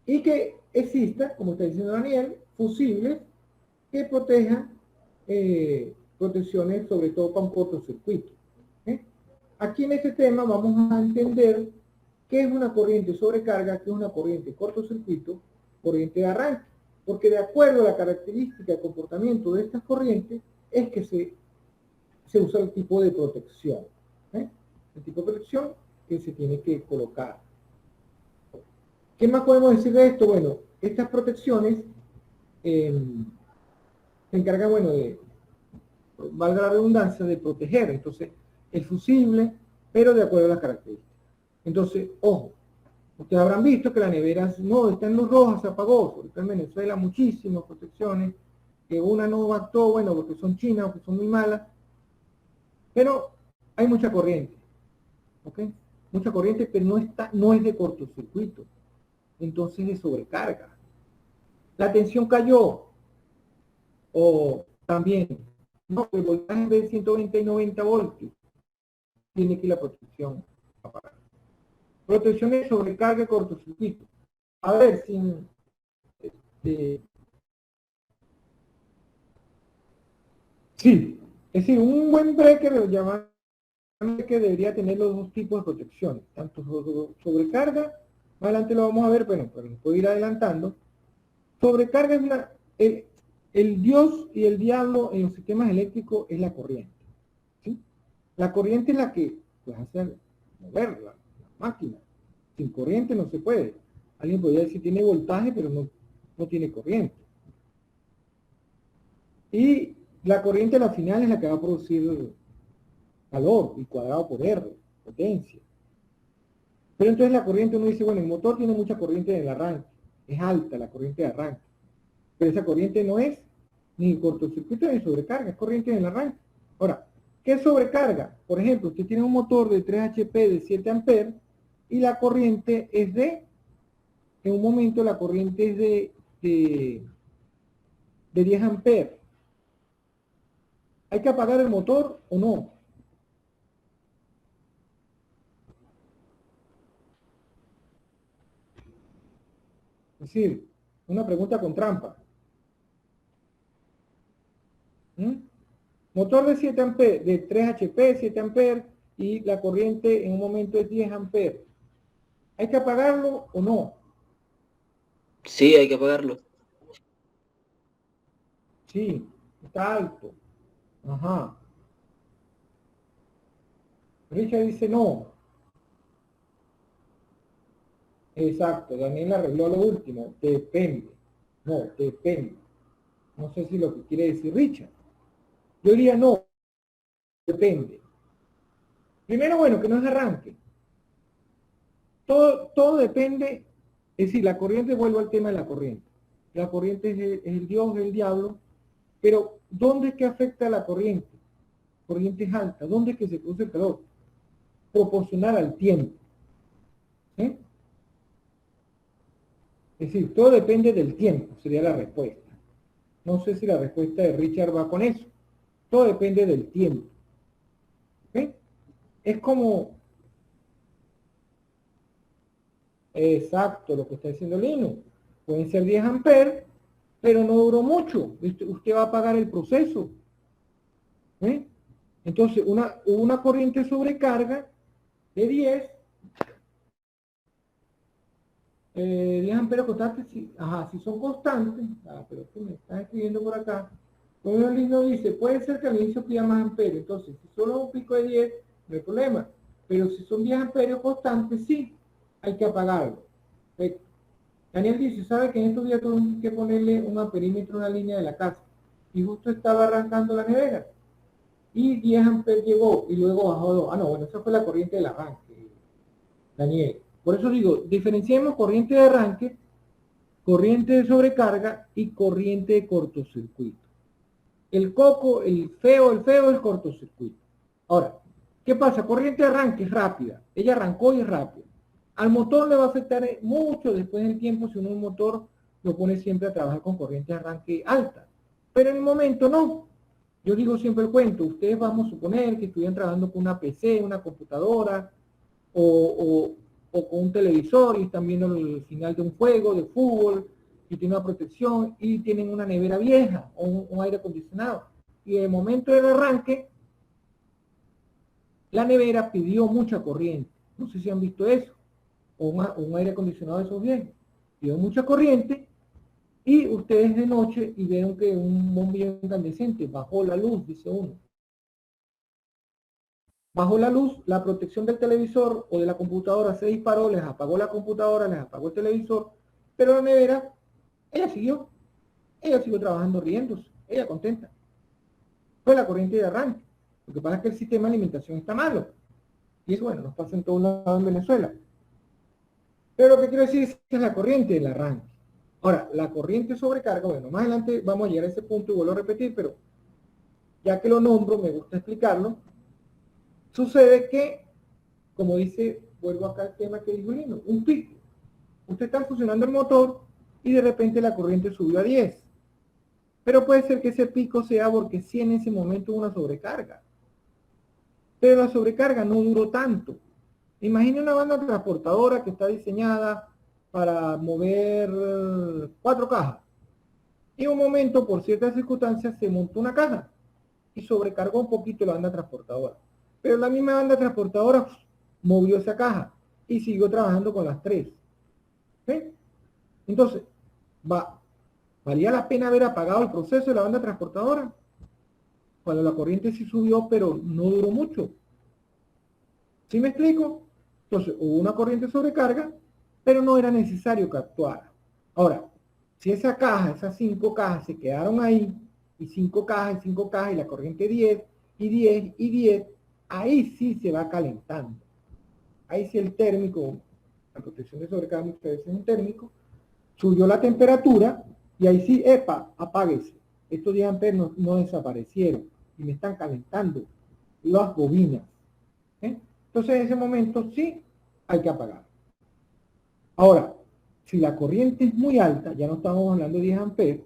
Y que exista, como está diciendo Daniel, fusibles que protejan protecciones sobre todo para un cortocircuito. Aquí en este tema vamos a entender qué es una corriente sobrecarga, qué es una corriente cortocircuito, corriente de arranque. Porque de acuerdo a la característica de comportamiento de estas corrientes es que se usa el tipo de protección. El tipo de protección que se tiene que colocar. ¿Qué más podemos decir de esto? Bueno, estas protecciones se encargan, bueno, de, valga la redundancia, de proteger. Entonces, el fusible, pero de acuerdo a las características. Entonces, ojo, ustedes habrán visto que la nevera no está en luz roja, se apagó. Sobre todo en Venezuela, muchísimas protecciones, que una no actuó, bueno, porque son chinas o que son muy malas, pero hay mucha corriente, ¿ok? Mucha corriente, pero no es de cortocircuito, entonces de sobrecarga. La tensión cayó, o también, no, el voltaje en vez de 120 y 90 voltios, tiene que ir la protección apagada. Protección de sobrecarga y cortocircuito. A ver, sin... sí, es decir, un buen breaker lo llaman que debería tener los dos tipos de protección, tanto sobrecarga, más adelante lo vamos a ver, bueno, pero puedo ir adelantando. Sobrecarga es el Dios y el diablo en los sistemas eléctricos es la corriente. ¿sí? La corriente es la que pues, hace mover la máquina. Sin corriente no se puede. Alguien podría decir tiene voltaje, pero no tiene corriente. Y la corriente al final es la que va a producir calor, y cuadrado por R, potencia. Pero entonces la corriente, uno dice, bueno, el motor tiene mucha corriente en el arranque, es alta la corriente de arranque, pero esa corriente no es ni cortocircuito ni sobrecarga, es corriente en el arranque. Ahora, ¿qué es sobrecarga? Por ejemplo, usted tiene un motor de 3 HP de 7 amperes y la corriente es en un momento la corriente es de 10 amperes. ¿Hay que apagar el motor o no? Es decir, una pregunta con trampa. Motor de 7 amperes, de 3 HP, 7 amperes, y la corriente en un momento es 10 amperes. ¿Hay que apagarlo o no? Sí, hay que apagarlo. Sí, está alto. Ajá. Richard dice no. Exacto, Daniel arregló lo último. Depende. No, depende. No sé si lo que quiere decir Richard. Yo diría no, depende. Primero, bueno, que no es arranque. Todo depende, es decir, la corriente, vuelvo al tema de la corriente. La corriente es el Dios, el diablo, pero ¿dónde es que afecta la corriente? Corrientes altas, ¿dónde es que se produce el calor? Proporcional al tiempo. ¿Sí? Es decir, todo depende del tiempo, sería la respuesta. No sé si la respuesta de Richard va con eso. Todo depende del tiempo. ¿Sí? Es como... Exacto, lo que está diciendo Lino. Pueden ser 10 amperes, pero no duró mucho. Usted va a pagar el proceso. Entonces, una corriente sobrecarga de 10 amperes constantes, si son constantes, pero tú me estás escribiendo por acá, como el Lino dice, puede ser que al inicio pida más amperes, entonces, si solo un pico de 10, no hay problema, pero si son 10 amperes constantes, sí, hay que apagarlo. Perfecto. Daniel dice, ¿sabe que en estos días tuve que ponerle un amperímetro a una línea de la casa? Y justo estaba arrancando la nevera. Y 10 amperes llegó y luego bajó 2. No, bueno, esa fue la corriente del arranque, Daniel. Por eso digo, diferenciemos corriente de arranque corriente de sobrecarga y corriente de cortocircuito. El coco, el feo es cortocircuito. Ahora, ¿qué pasa? Corriente de arranque es rápida. Ella arrancó y es rápida. Al motor le va a afectar mucho después del tiempo si uno un motor lo pone siempre a trabajar con corriente de arranque alta. Pero en el momento no. Yo digo siempre el cuento. Ustedes vamos a suponer que estuvieran trabajando con una PC, una computadora o con un televisor y están viendo el final de un juego de fútbol y tiene una protección y tienen una nevera vieja o un aire acondicionado. Y en el momento del arranque, la nevera pidió mucha corriente. No sé si han visto eso. O un aire acondicionado de esos viejos. Pidió mucha corriente y ustedes de noche y vieron que un bombillo incandescente bajó la luz, dice uno. Bajó la luz, la protección del televisor o de la computadora se disparó, les apagó la computadora, les apagó el televisor, pero la nevera, ella siguió trabajando riéndose, ella contenta. Fue la corriente de arranque. Lo que pasa es que el sistema de alimentación está malo. Y eso, bueno, nos pasa en todos lados en Venezuela. Pero lo que quiero decir es que es la corriente del arranque. Ahora, la corriente sobrecarga, bueno, más adelante vamos a llegar a ese punto y vuelvo a repetir, pero ya que lo nombro, me gusta explicarlo. Sucede que, como dice, vuelvo acá al tema que dijo Lino, un pico. Usted está funcionando el motor y de repente la corriente subió a 10. Pero puede ser que ese pico sea porque sí en ese momento hubo una sobrecarga. Pero la sobrecarga no duró tanto. Imagine una banda transportadora que está diseñada para mover 4 cajas. Y en un momento, por ciertas circunstancias, se montó una caja y sobrecargó un poquito la banda transportadora. Pero la misma banda transportadora movió esa caja y siguió trabajando con las 3. ¿Sí? Entonces, ¿valía la pena haber apagado el proceso de la banda transportadora? Cuando la corriente sí subió, pero no duró mucho. ¿Sí me explico? Entonces, hubo una corriente sobrecarga, pero no era necesario que actuara. Ahora, si esa caja, esas 5 cajas se quedaron ahí, y 5 cajas, y 5 cajas, y la corriente 10, y 10, y 10, ahí sí se va calentando. Ahí sí el térmico, la protección de sobrecarga muchas veces es un térmico, subió la temperatura, y ahí sí, epa, apáguese. Estos 10 amperes no desaparecieron, y me están calentando las bobinas. Entonces en ese momento sí hay que apagar. Ahora, si la corriente es muy alta, ya no estamos hablando de 10 amperes,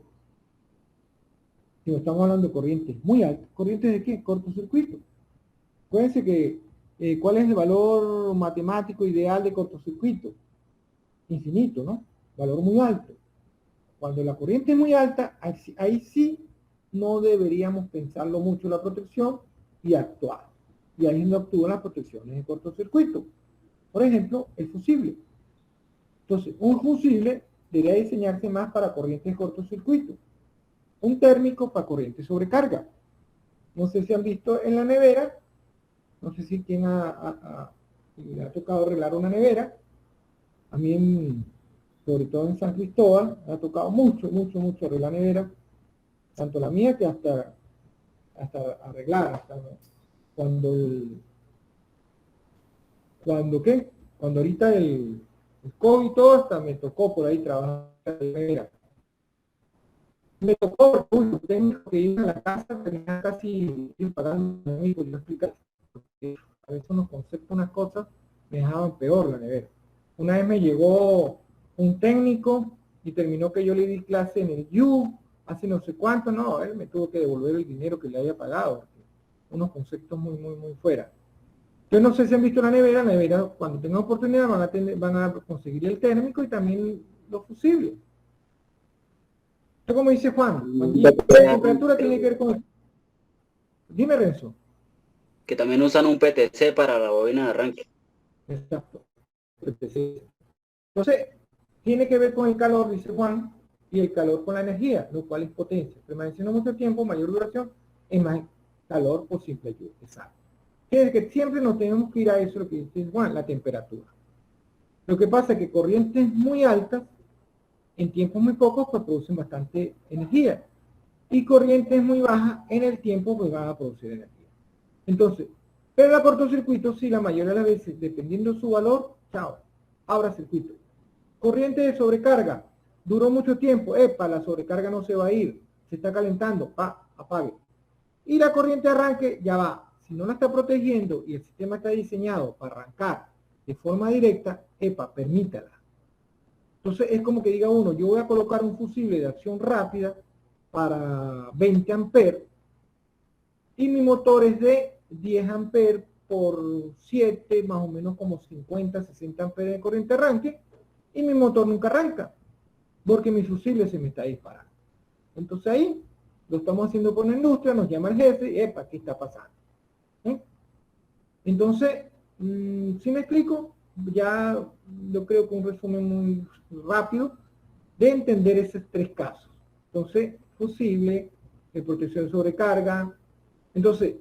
sino estamos hablando de corrientes muy altas. ¿Corrientes de qué? Cortocircuito. Acuérdense que, ¿cuál es el valor matemático ideal de cortocircuito? Infinito, ¿no? Valor muy alto. Cuando la corriente es muy alta, ahí sí no deberíamos pensarlo mucho la protección y actuar. Y ahí no actúan las protecciones de cortocircuito. Por ejemplo, el fusible. Entonces, un fusible debería diseñarse más para corrientes de cortocircuito. Un térmico para corriente sobrecarga. No sé si han visto en la nevera, no sé si quien le ha tocado arreglar una nevera. A mí, sobre todo en San Cristóbal, me ha tocado mucho arreglar nevera. Tanto la mía que hasta arreglar, hasta cuando ahorita el COVID y todo, hasta me tocó por ahí trabajar en la nevera. Me tocó, técnico que iba a la casa, tenía casi pagando, no explicar, porque a veces unos conceptos, unas cosas, me dejaban peor la nevera. Una vez me llegó un técnico y terminó que yo le di clase en el U, hace no sé cuánto, no, él me tuvo que devolver el dinero que le había pagado, unos conceptos muy fuera. Yo no sé si han visto la nevera cuando tengan oportunidad van a conseguir el térmico y también los fusibles. Esto como dice Juan, la temperatura tiene que ver con... Dime, Renzo. Que también usan un PTC para la bobina de arranque. Exacto. Entonces, tiene que ver con el calor, dice Juan, y el calor con la energía, lo cual es potencia. Permaneciendo mucho tiempo, mayor duración, es más calor por simple lluvia. Exacto. Es que siempre nos tenemos que ir a eso, lo que dice Juan, la temperatura. Lo que pasa es que corrientes muy altas, en tiempos muy pocos, pues producen bastante energía. Y corrientes muy bajas, en el tiempo, pues van a producir energía. Entonces, pero la cortocircuito, sí, la mayoría de las veces, dependiendo de su valor, chao, abra circuito. Corriente de sobrecarga, duró mucho tiempo, epa, la sobrecarga no se va a ir, se está calentando, apague. Y la corriente de arranque ya va. Si no la está protegiendo y el sistema está diseñado para arrancar de forma directa, epa, permítala. Entonces es como que diga uno, yo voy a colocar un fusible de acción rápida para 20 amperes y mi motor es de 10 amperes por 7, más o menos como 50, 60 amperes de corriente de arranque, y mi motor nunca arranca, porque mi fusible se me está disparando. Entonces ahí lo estamos haciendo con la industria, nos llama el jefe, y epa, ¿qué está pasando? Entonces, si me explico, ya yo creo que un resumen muy rápido de entender esos tres casos. Entonces, fusible, protección de sobrecarga. Entonces,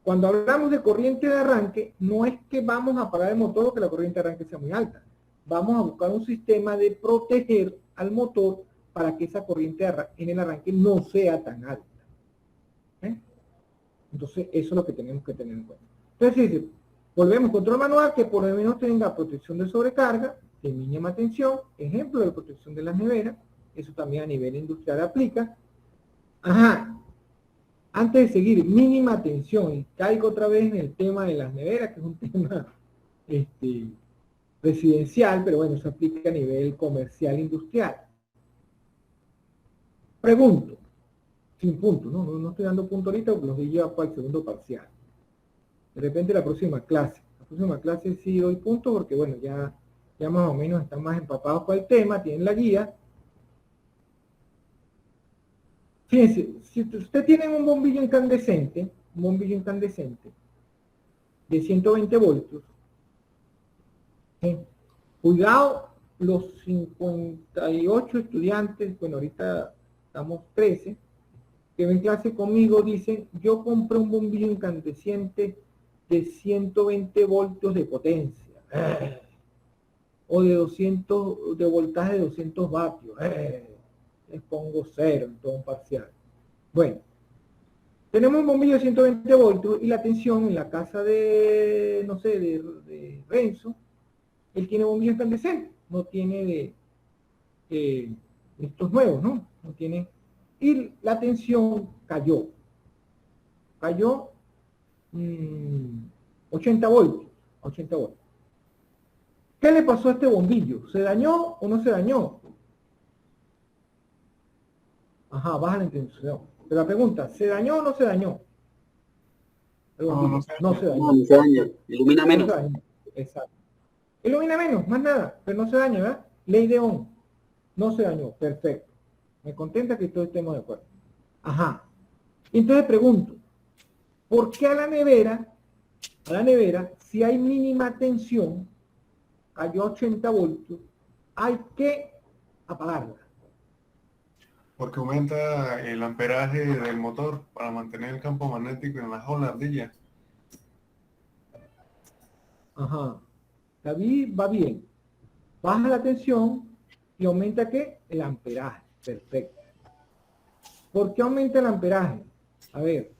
cuando hablamos de corriente de arranque, no es que vamos a apagar el motor o que la corriente de arranque sea muy alta. Vamos a buscar un sistema de proteger al motor para que esa corriente en el arranque no sea tan alta. Entonces, eso es lo que tenemos que tener en cuenta. Entonces, dice, volvemos, control manual que por lo menos tenga protección de sobrecarga, de mínima tensión, ejemplo de protección de las neveras, eso también a nivel industrial aplica. Ajá, antes de seguir, mínima tensión, y caigo otra vez en el tema de las neveras, que es un tema residencial, pero bueno, se aplica a nivel comercial industrial. Pregunto, sin punto, no estoy dando punto ahorita porque los voy a llevar para el segundo parcial. De repente la próxima clase sí doy punto porque bueno, ya más o menos están más empapados con el tema, tienen la guía. Fíjense, si usted tiene un bombillo incandescente de 120 voltios, cuidado, los 58 estudiantes, bueno, ahorita estamos 13, que ven clase conmigo, dicen, yo compré un bombillo incandescente de 120 voltios de potencia, o de 200, de voltaje de 200 vatios, les pongo 0 en todo un parcial. Bueno, tenemos un bombillo de 120 voltios y la tensión en la casa de, no sé, de Renzo, él tiene bombillo incandescente, no tiene de estos nuevos, ¿no? No tiene, y la tensión cayó 80 voltios, 80 voltios. ¿Qué le pasó a este bombillo? ¿Se dañó o no se dañó? Ajá, baja la tensión. Pero la pregunta, ¿se dañó o no se dañó? No se dañó. No se daña, ilumina menos. No se dañó. Exacto. Ilumina menos, más nada, pero no se daña, ¿verdad? Ley de Ohm. No se dañó, perfecto. Me contenta que todos estemos de acuerdo. Ajá. Entonces pregunto, ¿por qué a la nevera, si hay mínima tensión, cayó 80 voltios, hay que apagarla? Porque aumenta el amperaje del motor para mantener el campo magnético en la jaula ardilla. Ajá. David va bien. Baja la tensión y aumenta ¿qué? El amperaje. Perfecto. ¿Por qué aumenta el amperaje? A ver.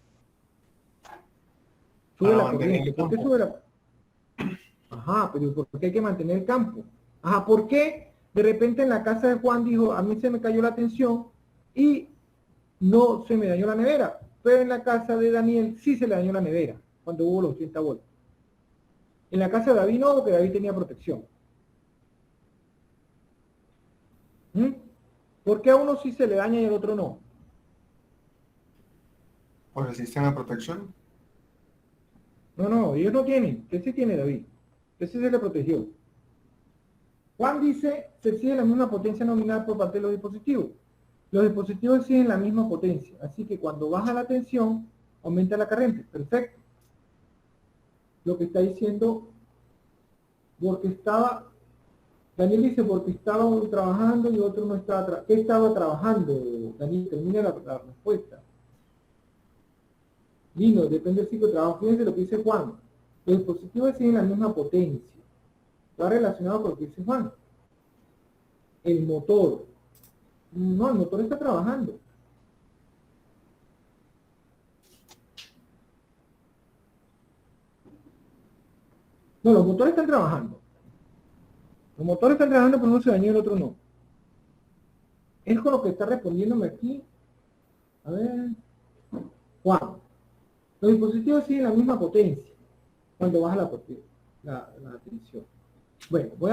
Sube la corriente. ¿Por qué sube la? Ajá, pero ¿por qué hay que mantener el campo? Ajá, ¿por qué de repente en la casa de Juan dijo, a mí se me cayó la tensión y no se me dañó la nevera? Pero en la casa de Daniel sí se le dañó la nevera cuando hubo los 80 voltios. En la casa de David no, porque David tenía protección. ¿Por qué a uno sí se le daña y al otro no? Por el sistema de protección. No, ellos no tienen. ¿Qué sí tiene David? Ese se le protegió. Juan dice, se exige la misma potencia nominal por parte de los dispositivos. Los dispositivos exigen la misma potencia. Así que cuando baja la tensión, aumenta la corriente. Perfecto. Lo que está diciendo, porque estaba, Daniel dice, porque estaba uno trabajando y otro no estaba trabajando. ¿Qué estaba trabajando? Daniel, termina la respuesta. Lino, depende del ciclo de trabajo. Fíjense lo que dice Juan. Los dispositivos tienen la misma potencia. Está relacionado con lo que dice Juan. El motor. No, el motor está trabajando. No, los motores están trabajando. Los motores están trabajando, pero uno se dañó y el otro no. es con lo que está respondiéndome aquí. A ver, Juan. Los dispositivos siguen la misma potencia cuando baja la tensión. Bueno, voy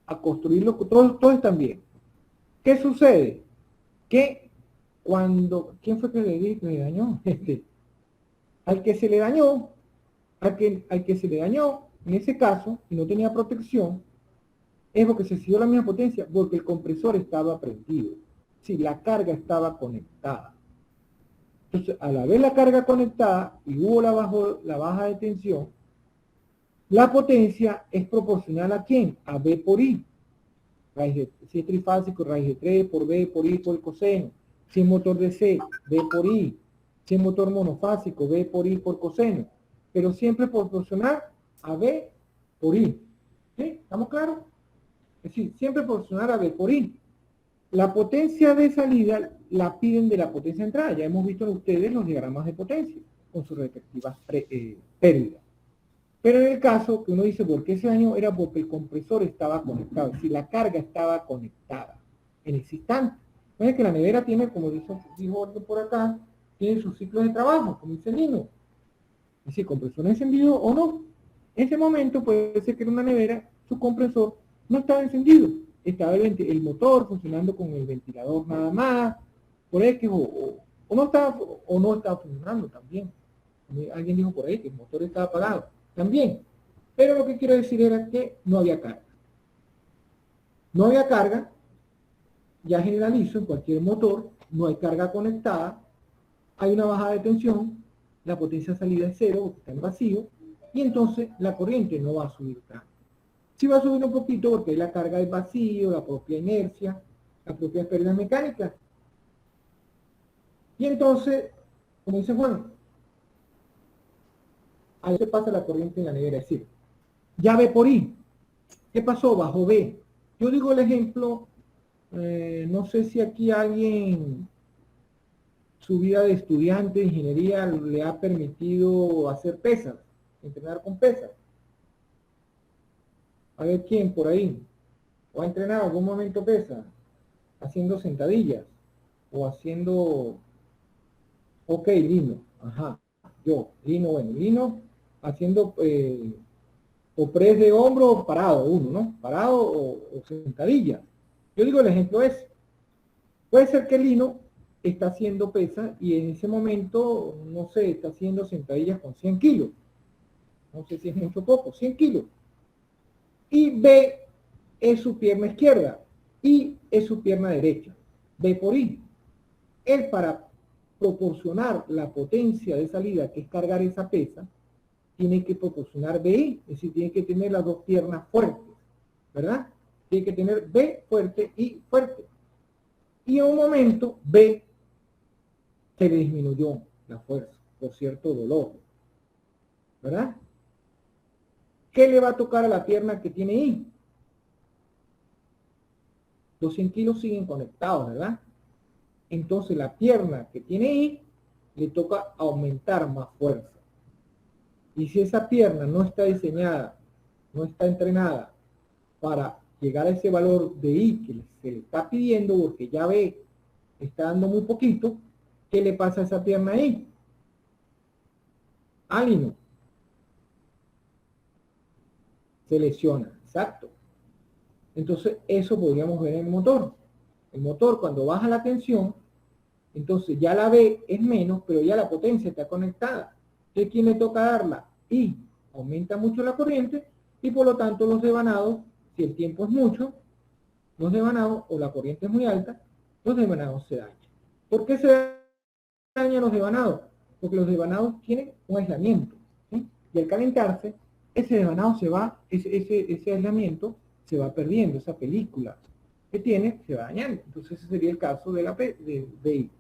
a construirlo, todos están bien. ¿Qué sucede? Que ¿quién fue que le dañó? Al que se le dañó, al que se le dañó, en ese caso, y no tenía protección, es porque se siguió la misma potencia, porque el compresor estaba prendido. Sí, la carga estaba conectada. Entonces, al haber la carga conectada y hubo la baja de tensión, la potencia es proporcional ¿a quién? A B por I. Si es trifásico, raíz de 3 por B por I por el coseno. Si es motor de C, B por I. Si es motor monofásico, B por I por coseno. Pero siempre proporcional a B por I. ¿Sí? ¿Estamos claros? Es decir, siempre proporcional a B por I. La potencia de salida la piden de la potencia de entrada. Ya hemos visto en ustedes los diagramas de potencia con sus respectivas pérdidas. Pero en el caso que uno dice, ¿por qué ese daño? Era porque el compresor estaba conectado, es decir, la carga estaba conectada en ese instante. Fíjense que la nevera tiene, como dijo otro por acá, tiene sus ciclos de trabajo, como dice Lino. Es decir, compresor encendido o no. En ese momento puede ser que en una nevera su compresor no estaba encendido. Estaba el motor funcionando con el ventilador nada más, por X, o no estaba funcionando también. Alguien dijo por ahí que el motor estaba apagado también. Pero lo que quiero decir era que no había carga. No había carga, ya generalizo en cualquier motor, no hay carga conectada, hay una bajada de tensión, la potencia de salida es cero, porque está en vacío, y entonces la corriente no va a subir tanto. Sí va a subir un poquito porque hay la carga del vacío, la propia inercia, las propias pérdidas mecánicas. Y entonces, como dice Juan, a veces pasa la corriente en la nevera, es decir, ya B por I. ¿Qué pasó? Bajo B. Yo digo el ejemplo, no sé si aquí alguien, su vida de estudiante de ingeniería le ha permitido hacer pesas, entrenar con pesas. A ver quién por ahí, o ha entrenado en algún momento pesas, haciendo sentadillas, o haciendo, ok, Lino, ajá, Lino, haciendo o press de hombro parado, uno, ¿no? Parado o sentadilla. Yo digo el ejemplo es, puede ser que Lino está haciendo pesa y en ese momento, no sé, está haciendo sentadillas con 100 kilos. No sé si es mucho o poco, 100 kilos. Y B es su pierna izquierda y es su pierna derecha. B por I. Él para proporcionar la potencia de salida, que es cargar esa pesa, tiene que proporcionar BI, es decir, tiene que tener las dos piernas fuertes, ¿verdad? Tiene que tener B fuerte y fuerte. Y en un momento B se le disminuyó la fuerza por cierto dolor, ¿verdad? ¿Qué le va a tocar a la pierna que tiene I? Los 100 kilos siguen conectados, ¿verdad? Entonces la pierna que tiene I le toca aumentar más fuerza. Y si esa pierna no está diseñada, no está entrenada para llegar a ese valor de I que se le está pidiendo, porque ya ve, está dando muy poquito, ¿qué le pasa a esa pierna I? Ánimo. Se lesiona, exacto. Entonces eso podríamos ver en el motor. El motor cuando baja la tensión, entonces ya la B es menos, pero ya la potencia está conectada. ¿Qué quién le toca darla? Y aumenta mucho la corriente y por lo tanto los devanados, si el tiempo es mucho, los devanados o la corriente es muy alta, los devanados se dañan. ¿Por qué se dañan los devanados? Porque los devanados tienen un aislamiento, ¿sí? Y al calentarse, ese devanado se va, ese aislamiento se va perdiendo, esa película que tiene se va dañando. Entonces ese sería el caso de la BI.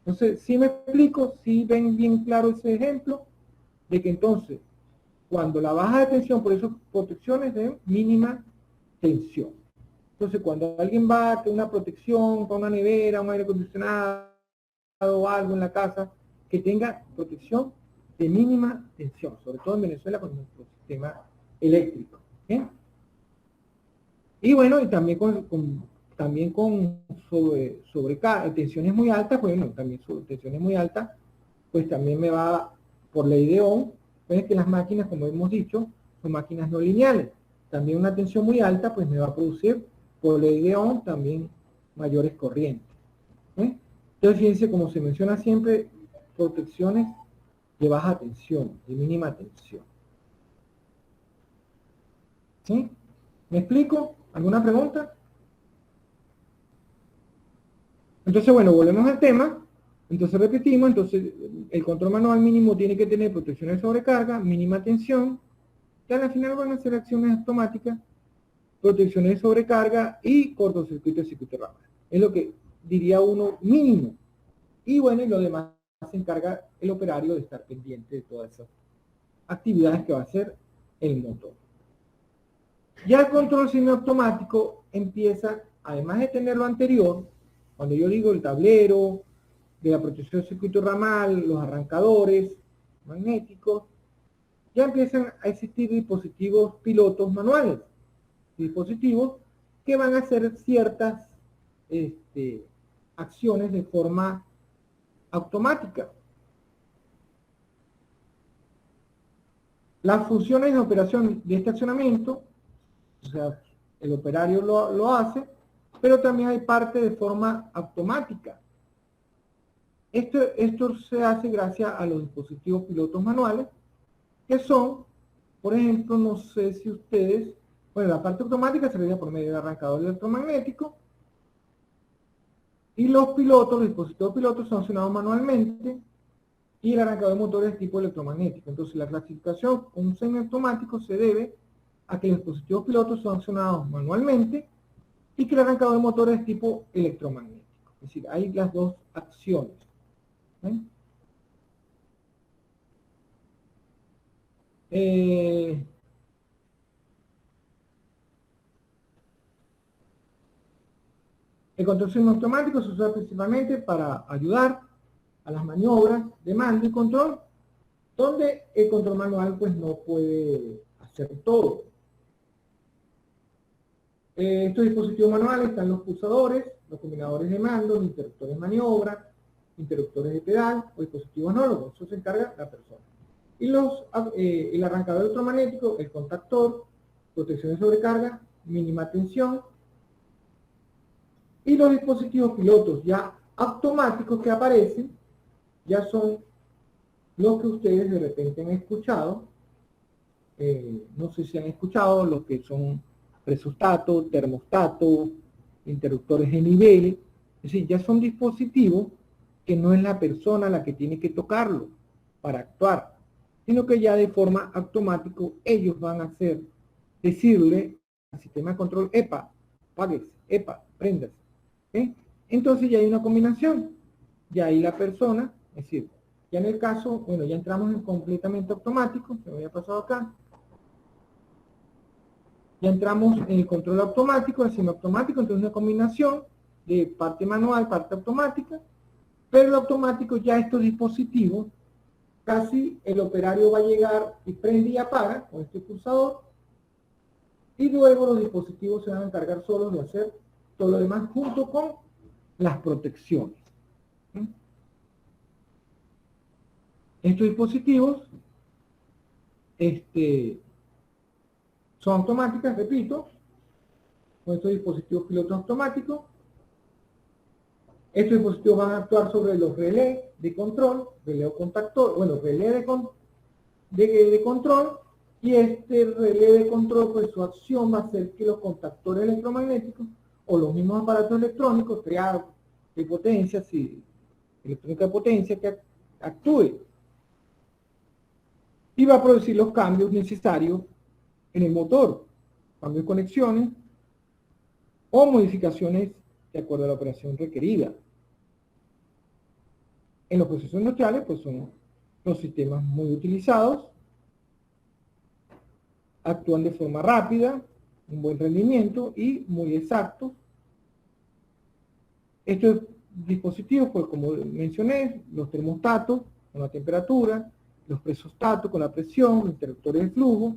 Entonces, si me explico, si ven bien claro ese ejemplo, de que entonces, cuando la baja de tensión, por eso protecciones de mínima tensión. Entonces, cuando alguien va a una protección para una nevera, un aire acondicionado o algo en la casa, que tenga protección de mínima tensión, sobre todo en Venezuela con nuestro sistema eléctrico. ¿Sí? Y bueno, y también con también con tensiones muy altas, bueno, también sobre tensiones muy altas, pues también me va por ley de Ohm. Pues que las máquinas, como hemos dicho, son máquinas no lineales. También una tensión muy alta, pues me va a producir por ley de Ohm también mayores corrientes. Entonces, fíjense, como se menciona siempre, protecciones de baja tensión, de mínima tensión. ¿Sí? ¿Me explico? ¿Alguna pregunta? Entonces, bueno, volvemos al tema. Entonces repetimos, entonces el control manual mínimo tiene que tener protecciones de sobrecarga, mínima tensión, que al final van a ser acciones automáticas, protecciones de sobrecarga y cortocircuito de circuito ramal. Es lo que diría uno mínimo. Y bueno, y lo demás se encarga el operario de estar pendiente de todas esas actividades que va a hacer el motor. Ya el control semiautomático empieza, además de tener lo anterior, cuando yo digo el tablero, de la protección del circuito ramal, los arrancadores magnéticos, ya empiezan a existir dispositivos pilotos manuales, dispositivos que van a hacer ciertas acciones de forma automática. Las funciones de operación de este accionamiento, o sea, el operario lo hace, pero también hay parte de forma automática. Esto se hace gracias a los dispositivos pilotos manuales, que son, por ejemplo, no sé si ustedes, bueno, la parte automática se realiza por medio de arrancador electromagnético, y los dispositivos pilotos son accionados manualmente, y el arrancador de motores tipo electromagnético. Entonces, la clasificación con un semiautomático se debe a que los dispositivos pilotos son accionados manualmente, y que el arrancador de motores es tipo electromagnético. Es decir, hay las dos acciones. El control semiautomático se usa principalmente para ayudar a las maniobras de mando y control, donde el control manual pues no puede hacer todo. Estos dispositivos manuales están los pulsadores, los combinadores de mando, los interruptores de maniobra, interruptores de pedal o dispositivos análogos. Eso se encarga la persona. Y el arrancador electromagnético, el contactor, protección de sobrecarga, mínima tensión, y los dispositivos pilotos ya automáticos que aparecen, ya son los que ustedes de repente han escuchado. No sé si han escuchado los que son presostato, termostato, interruptores de nivel. Es decir, ya son dispositivos que no es la persona la que tiene que tocarlo para actuar, sino que ya de forma automática ellos van a decirle al sistema de control: epa, apáguese, epa, préndase. Entonces ya hay una combinación, ya ahí la persona, es decir, ya en el caso, bueno, ya entramos en completamente automático, se me había pasado acá. Ya entramos en el control automático, el semiautomático, entonces una combinación de parte manual, parte automática, pero el automático ya estos dispositivos, casi el operario va a llegar y prende y apaga con este pulsador, y luego los dispositivos se van a encargar solos de hacer todo lo demás junto con las protecciones. Estos dispositivos son automáticas, repito, con estos dispositivos pilotos automáticos. Estos dispositivos van a actuar sobre los relés de control, relé o contactor, bueno, relé de control, y este relé de control, pues su acción va a ser que los contactores electromagnéticos o los mismos aparatos electrónicos creados de potencia, electrónica de potencia, que actúe y va a producir los cambios necesarios en el motor, cambios de conexiones o modificaciones de acuerdo a la operación requerida. En los procesos industriales, pues son los sistemas muy utilizados, actúan de forma rápida, un buen rendimiento y muy exactos. Estos dispositivos, pues como mencioné, los termostatos con la temperatura, los presostatos con la presión, los interruptores de flujo,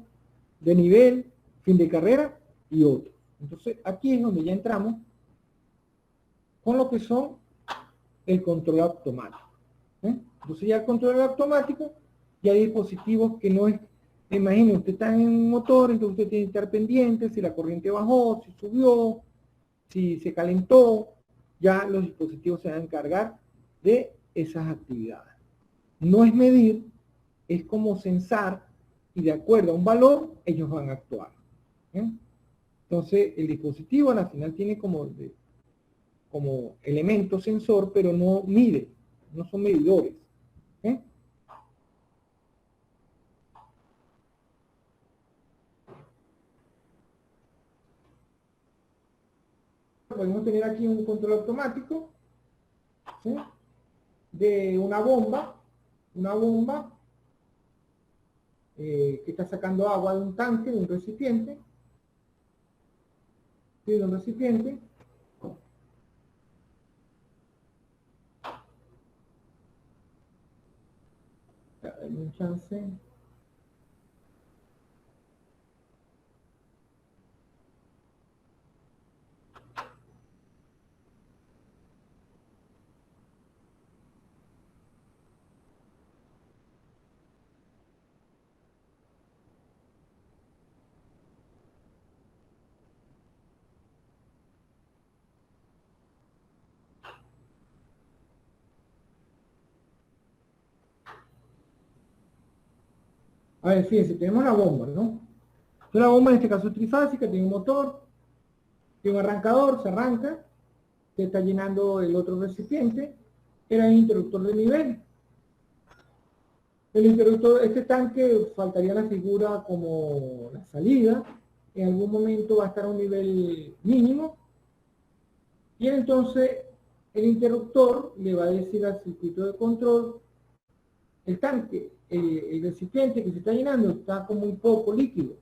de nivel, fin de carrera y otros. Entonces aquí es donde ya entramos con lo que son el control automático. Entonces ya el control automático, ya hay dispositivos que no es, imagínense, usted está en un motor, entonces usted tiene que estar pendiente si la corriente bajó, si subió, si se calentó, ya los dispositivos se van a encargar de esas actividades. No es medir, es como censar, y de acuerdo a un valor, ellos van a actuar. Entonces, el dispositivo al final tiene como elemento sensor, pero no mide, no son medidores. Podemos tener aquí un control automático, ¿sí?, de una bomba que está sacando agua de un tanque, de un recipiente, ¿sí?, de un recipiente. Dame un chance. A ver, fíjense, tenemos la bomba, ¿no? Entonces la bomba en este caso es trifásica, tiene un motor, tiene un arrancador, se arranca, se está llenando el otro recipiente, era el interruptor de nivel. El interruptor, este tanque, faltaría la figura como la salida, en algún momento va a estar a un nivel mínimo, y entonces el interruptor le va a decir al circuito de control, el tanque, el recipiente que se está llenando está con muy poco líquido,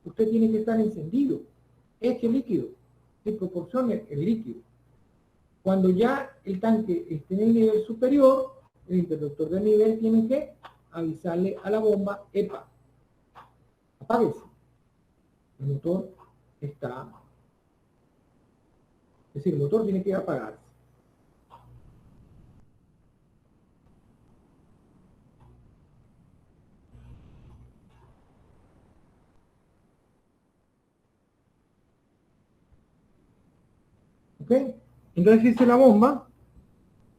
usted tiene que estar encendido, eche líquido, se proporcione el líquido. Cuando ya el tanque esté en el nivel superior, el interruptor de nivel tiene que avisarle a la bomba, epa, apáguese, el motor está, es decir, el motor tiene que apagarse. ¿Ok? Entonces dice la bomba,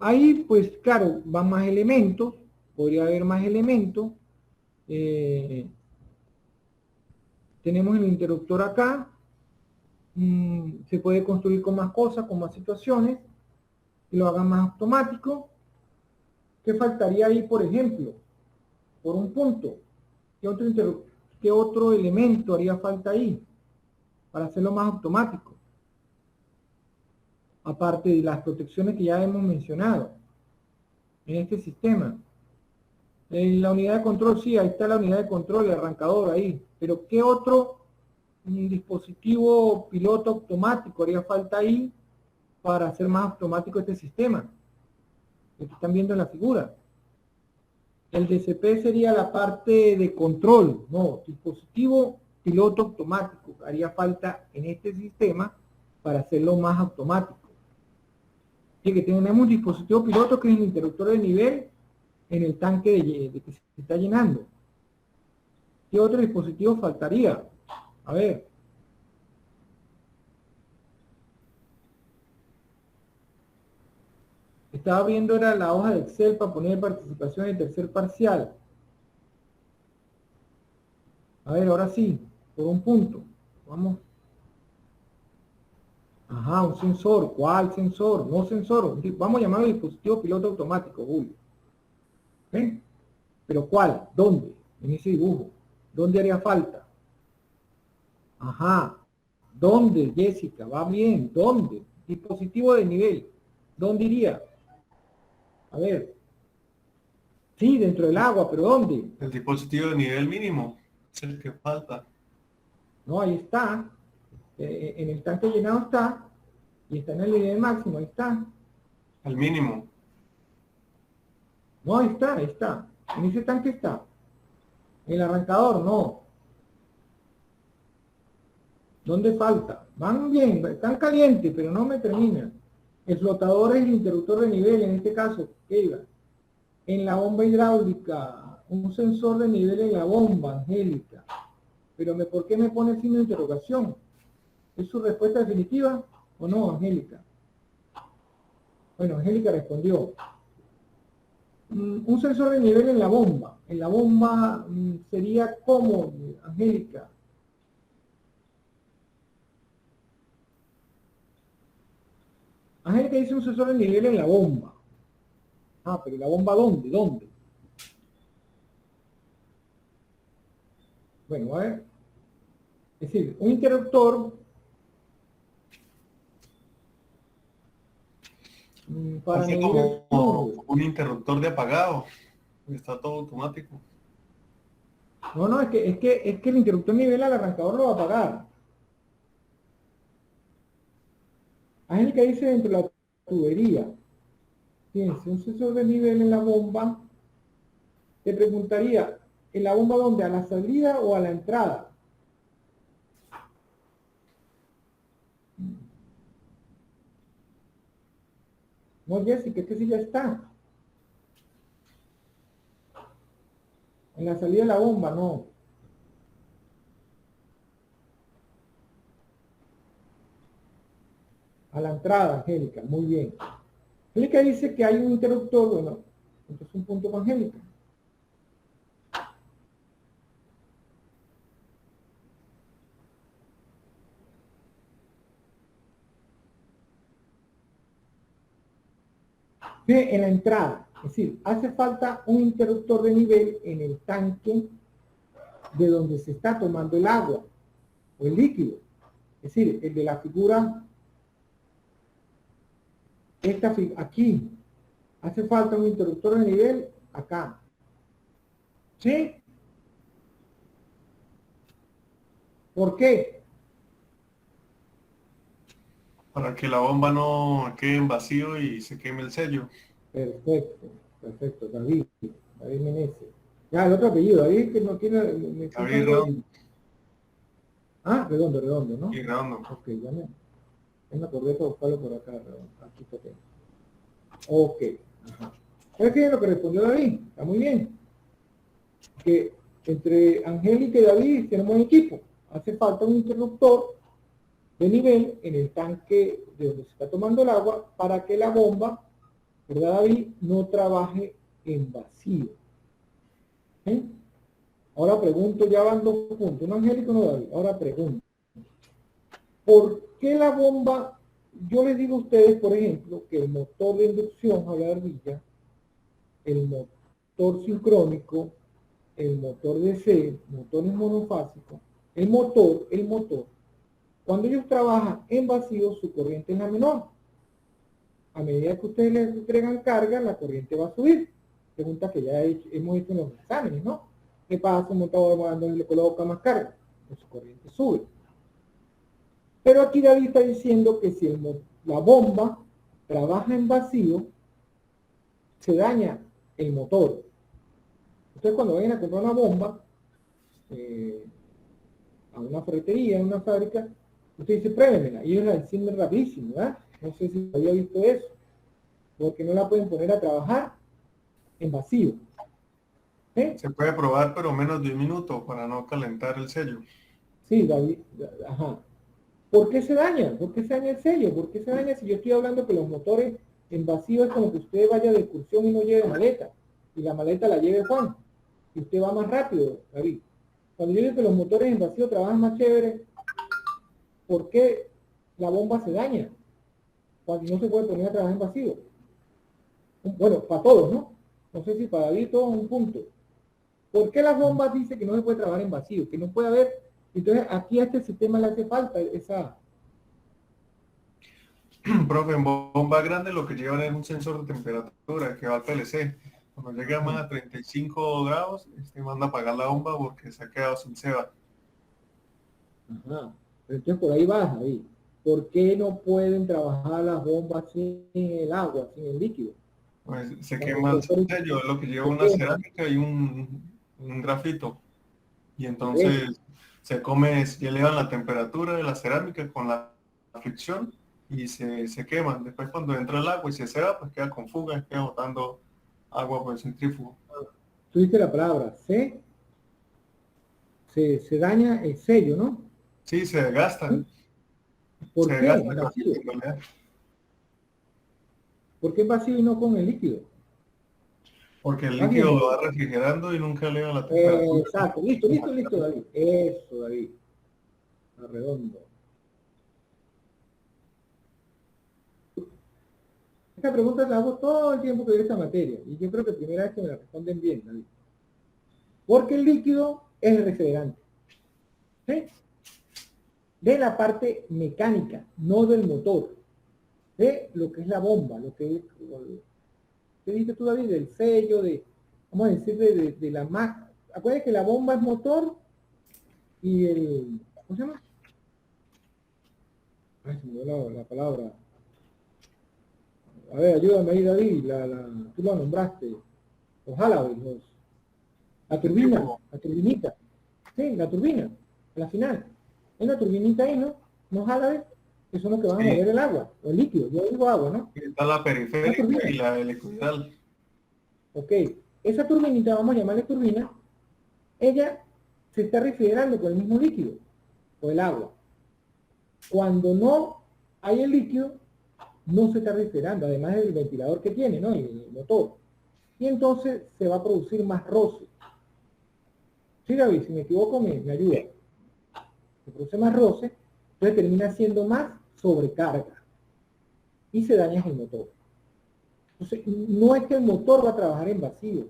ahí pues claro, van más elementos, podría haber más elementos, tenemos el interruptor acá, se puede construir con más cosas, con más situaciones, y lo hagan más automático. ¿Qué faltaría ahí, por ejemplo? Por un punto, ¿qué otro elemento haría falta ahí para hacerlo más automático? Aparte de las protecciones que ya hemos mencionado en este sistema. En la unidad de control, sí, ahí está la unidad de control, el arrancador ahí. Pero ¿qué otro dispositivo piloto automático haría falta ahí para hacer más automático este sistema? El que están viendo en la figura. El DCP sería la parte de control, no, dispositivo piloto automático. Haría falta en este sistema para hacerlo más automático. Y que tenemos un dispositivo piloto que es el interruptor de nivel en el tanque de que se está llenando. ¿Qué otro dispositivo faltaría? A ver. Estaba viendo era la hoja de Excel para poner participación en tercer parcial. A ver, ahora sí, por un punto. Vamos. Ajá, un sensor. ¿Cuál sensor? No sensor. Vamos a llamarlo dispositivo piloto automático, Julio. ¿Ven? ¿Pero cuál? ¿Dónde? En ese dibujo. ¿Dónde haría falta? Ajá. ¿Dónde, Jessica? Va bien. ¿Dónde? Dispositivo de nivel. ¿Dónde iría? A ver. Sí, dentro del agua, pero ¿dónde? El dispositivo de nivel mínimo es el que falta. No, ahí está. En el tanque llenado está. Y está en el nivel máximo, ahí está. El mínimo. No, ahí está, ahí está. En ese tanque está. En el arrancador, no. ¿Dónde falta? Van bien, están calientes, pero no me terminan. El flotador es el interruptor de nivel, en este caso, ¿qué iba? En la bomba hidráulica, un sensor de nivel en la bomba, Angélica. Pero ¿por qué me pone signo de interrogación? ¿Es su respuesta definitiva o no, Angélica? Bueno, Angélica respondió. Un sensor de nivel en la bomba. En la bomba sería como, Angélica. Angélica dice un sensor de nivel en la bomba. Ah, pero ¿la bomba dónde? ¿Dónde? Bueno, a ver. Es decir, un interruptor para Hace medir el como flujo. un interruptor de apagado. Está todo automático. No, es que el interruptor nivel al arrancador lo va a apagar. Angélica dice dentro de la tubería. Fíjense, un sensor de nivel en la bomba. Te preguntaría, ¿en la bomba dónde? ¿A la salida o a la entrada? No, Jessica, es que sí ya está. En la salida de la bomba, no. A la entrada, Angélica, muy bien. Angélica dice que hay un interruptor, bueno, entonces un punto con Angélica. En la entrada, es decir, hace falta un interruptor de nivel en el tanque de donde se está tomando el agua o el líquido. Es decir, el de la figura, aquí, hace falta un interruptor de nivel acá. ¿Sí? ¿Por qué? Para que la bomba no quede en vacío y se queme el sello. Perfecto, perfecto, David Meneses. Ya, el otro apellido, David que no tiene, me falta David algo Redondo. ahí. Ah, Redondo, ¿no? Y Redondo. Ok, ya me acordé para buscarlo por acá, Redondo. Aquí está. Ok, ajá. ¿Sabes qué es lo que respondió David? Está muy bien. Que entre Angélica y David tenemos un equipo. Hace falta un interruptor de nivel en el tanque de donde se está tomando el agua para que la bomba, ¿verdad, David?, no trabaje en vacío. ¿Sí? Ahora pregunto, ya van 2 puntos, no Angélica, no David. Ahora pregunto, ¿por qué la bomba? Yo les digo a ustedes, por ejemplo, que el motor de inducción a la ardilla, el motor sincrónico, el motor DC, motores monofásicos, el motor, cuando ellos trabajan en vacío, su corriente es la menor. A medida que ustedes les entregan carga, la corriente va a subir. Pregunta que ya hemos hecho en los exámenes, ¿no? ¿Qué pasa un motor cuando le coloca más carga? Pues su corriente sube. Pero aquí David está diciendo que si la bomba trabaja en vacío, se daña el motor. Ustedes cuando vayan a comprar una bomba, a una ferretería, a una fábrica, usted dice, pruébemela, y ellos la encienden rapidísimo, ¿verdad? No sé si había visto eso, porque no la pueden poner a trabajar en vacío. ¿Eh? Se puede probar, pero menos de 1 minuto para no calentar el sello. Sí, David, ajá. ¿Por qué se daña? ¿Por qué se daña el sello? ¿Por qué se daña si yo estoy hablando que los motores en vacío es como que usted vaya de excursión y no lleve maleta, y la maleta la lleve Juan, y usted va más rápido, David? Cuando yo digo que los motores en vacío trabajan más chévere, ¿por qué la bomba se daña? Cuando no se puede poner a trabajar en vacío. Bueno, para todos, ¿no? No sé si para David todo es un punto. ¿Por qué las bombas dicen que no se puede trabajar en vacío? Que no puede haber. Entonces, aquí a este sistema le hace falta esa... Profe, en bomba grande lo que llevan es un sensor de temperatura que va al PLC. Cuando llega más a 35 grados, manda a apagar la bomba porque se ha quedado sin ceba. Ajá. Pero entonces por ahí va, David. ¿Por qué no pueden trabajar las bombas sin el agua, sin el líquido? Pues se Cuando quema el el motor sello, es lo que lleva se una quema. cerámica y un grafito. Y Por eso. entonces se elevan la temperatura de la cerámica con la fricción y se queman. Después cuando entra el agua y se ceba, pues queda con fuga, queda botando agua por el centrífugo. Tú dices la palabra, se daña el sello, ¿no? Sí, se desgasta. ¿Sí? ¿Por Se qué? desgasta el Vacío. en realidad. ¿Por qué vacío y no con el líquido? Porque el ¿Estás bien? líquido lo va refrigerando y nunca eleva la temperatura. Exacto, listo, David. Eso, David. Arredondo. Esta pregunta la hago todo el tiempo que doy esta materia. Y yo creo que primera vez que me la responden bien, David. Porque el líquido es el refrigerante. ¿Sí? De la parte mecánica, no del motor. De lo que es la bomba, lo que es, ¿qué dijiste tú, David? Del sello, vamos a decir, de la máquina. Acuérdense que la bomba es motor y ¿cómo se llama? Ay, se me dio la palabra. A ver, ayúdame ahí, David, tú lo nombraste. Los álabes, la turbinita. Sí, la turbina, a la final. Hay una turbinita ahí, ¿no? Unos álabes que son los que van a mover el agua, o el líquido. Yo digo agua, ¿no? Está la periférica y la helicoidal. Ok, esa turbinita, vamos a llamarle turbina, ella se está refrigerando con el mismo líquido, o el agua. Cuando no hay el líquido, no se está refrigerando, además del ventilador que tiene, ¿no? El motor. Y entonces se va a producir más roce. Sí, David, si me equivoco, me ayuda. Se produce más roce, entonces termina siendo más sobrecarga. Y se daña el motor. Entonces, no es que el motor va a trabajar en vacío,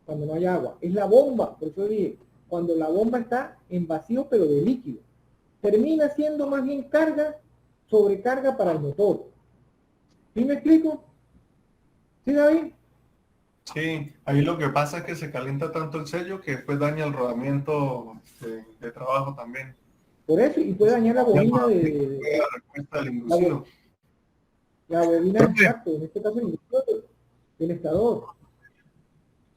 cuando no hay agua. Es la bomba, por eso dije, cuando la bomba está en vacío, pero de líquido. Termina siendo más bien carga, sobrecarga para el motor. ¿Sí me explico? ¿Sí, David? Sí, ahí lo que pasa es que se calienta tanto el sello que después daña el rodamiento de trabajo también. Por eso, y puede dañar la bobina La respuesta del inducido. la bobina, Profe, exacto, en este caso el inductor del estador.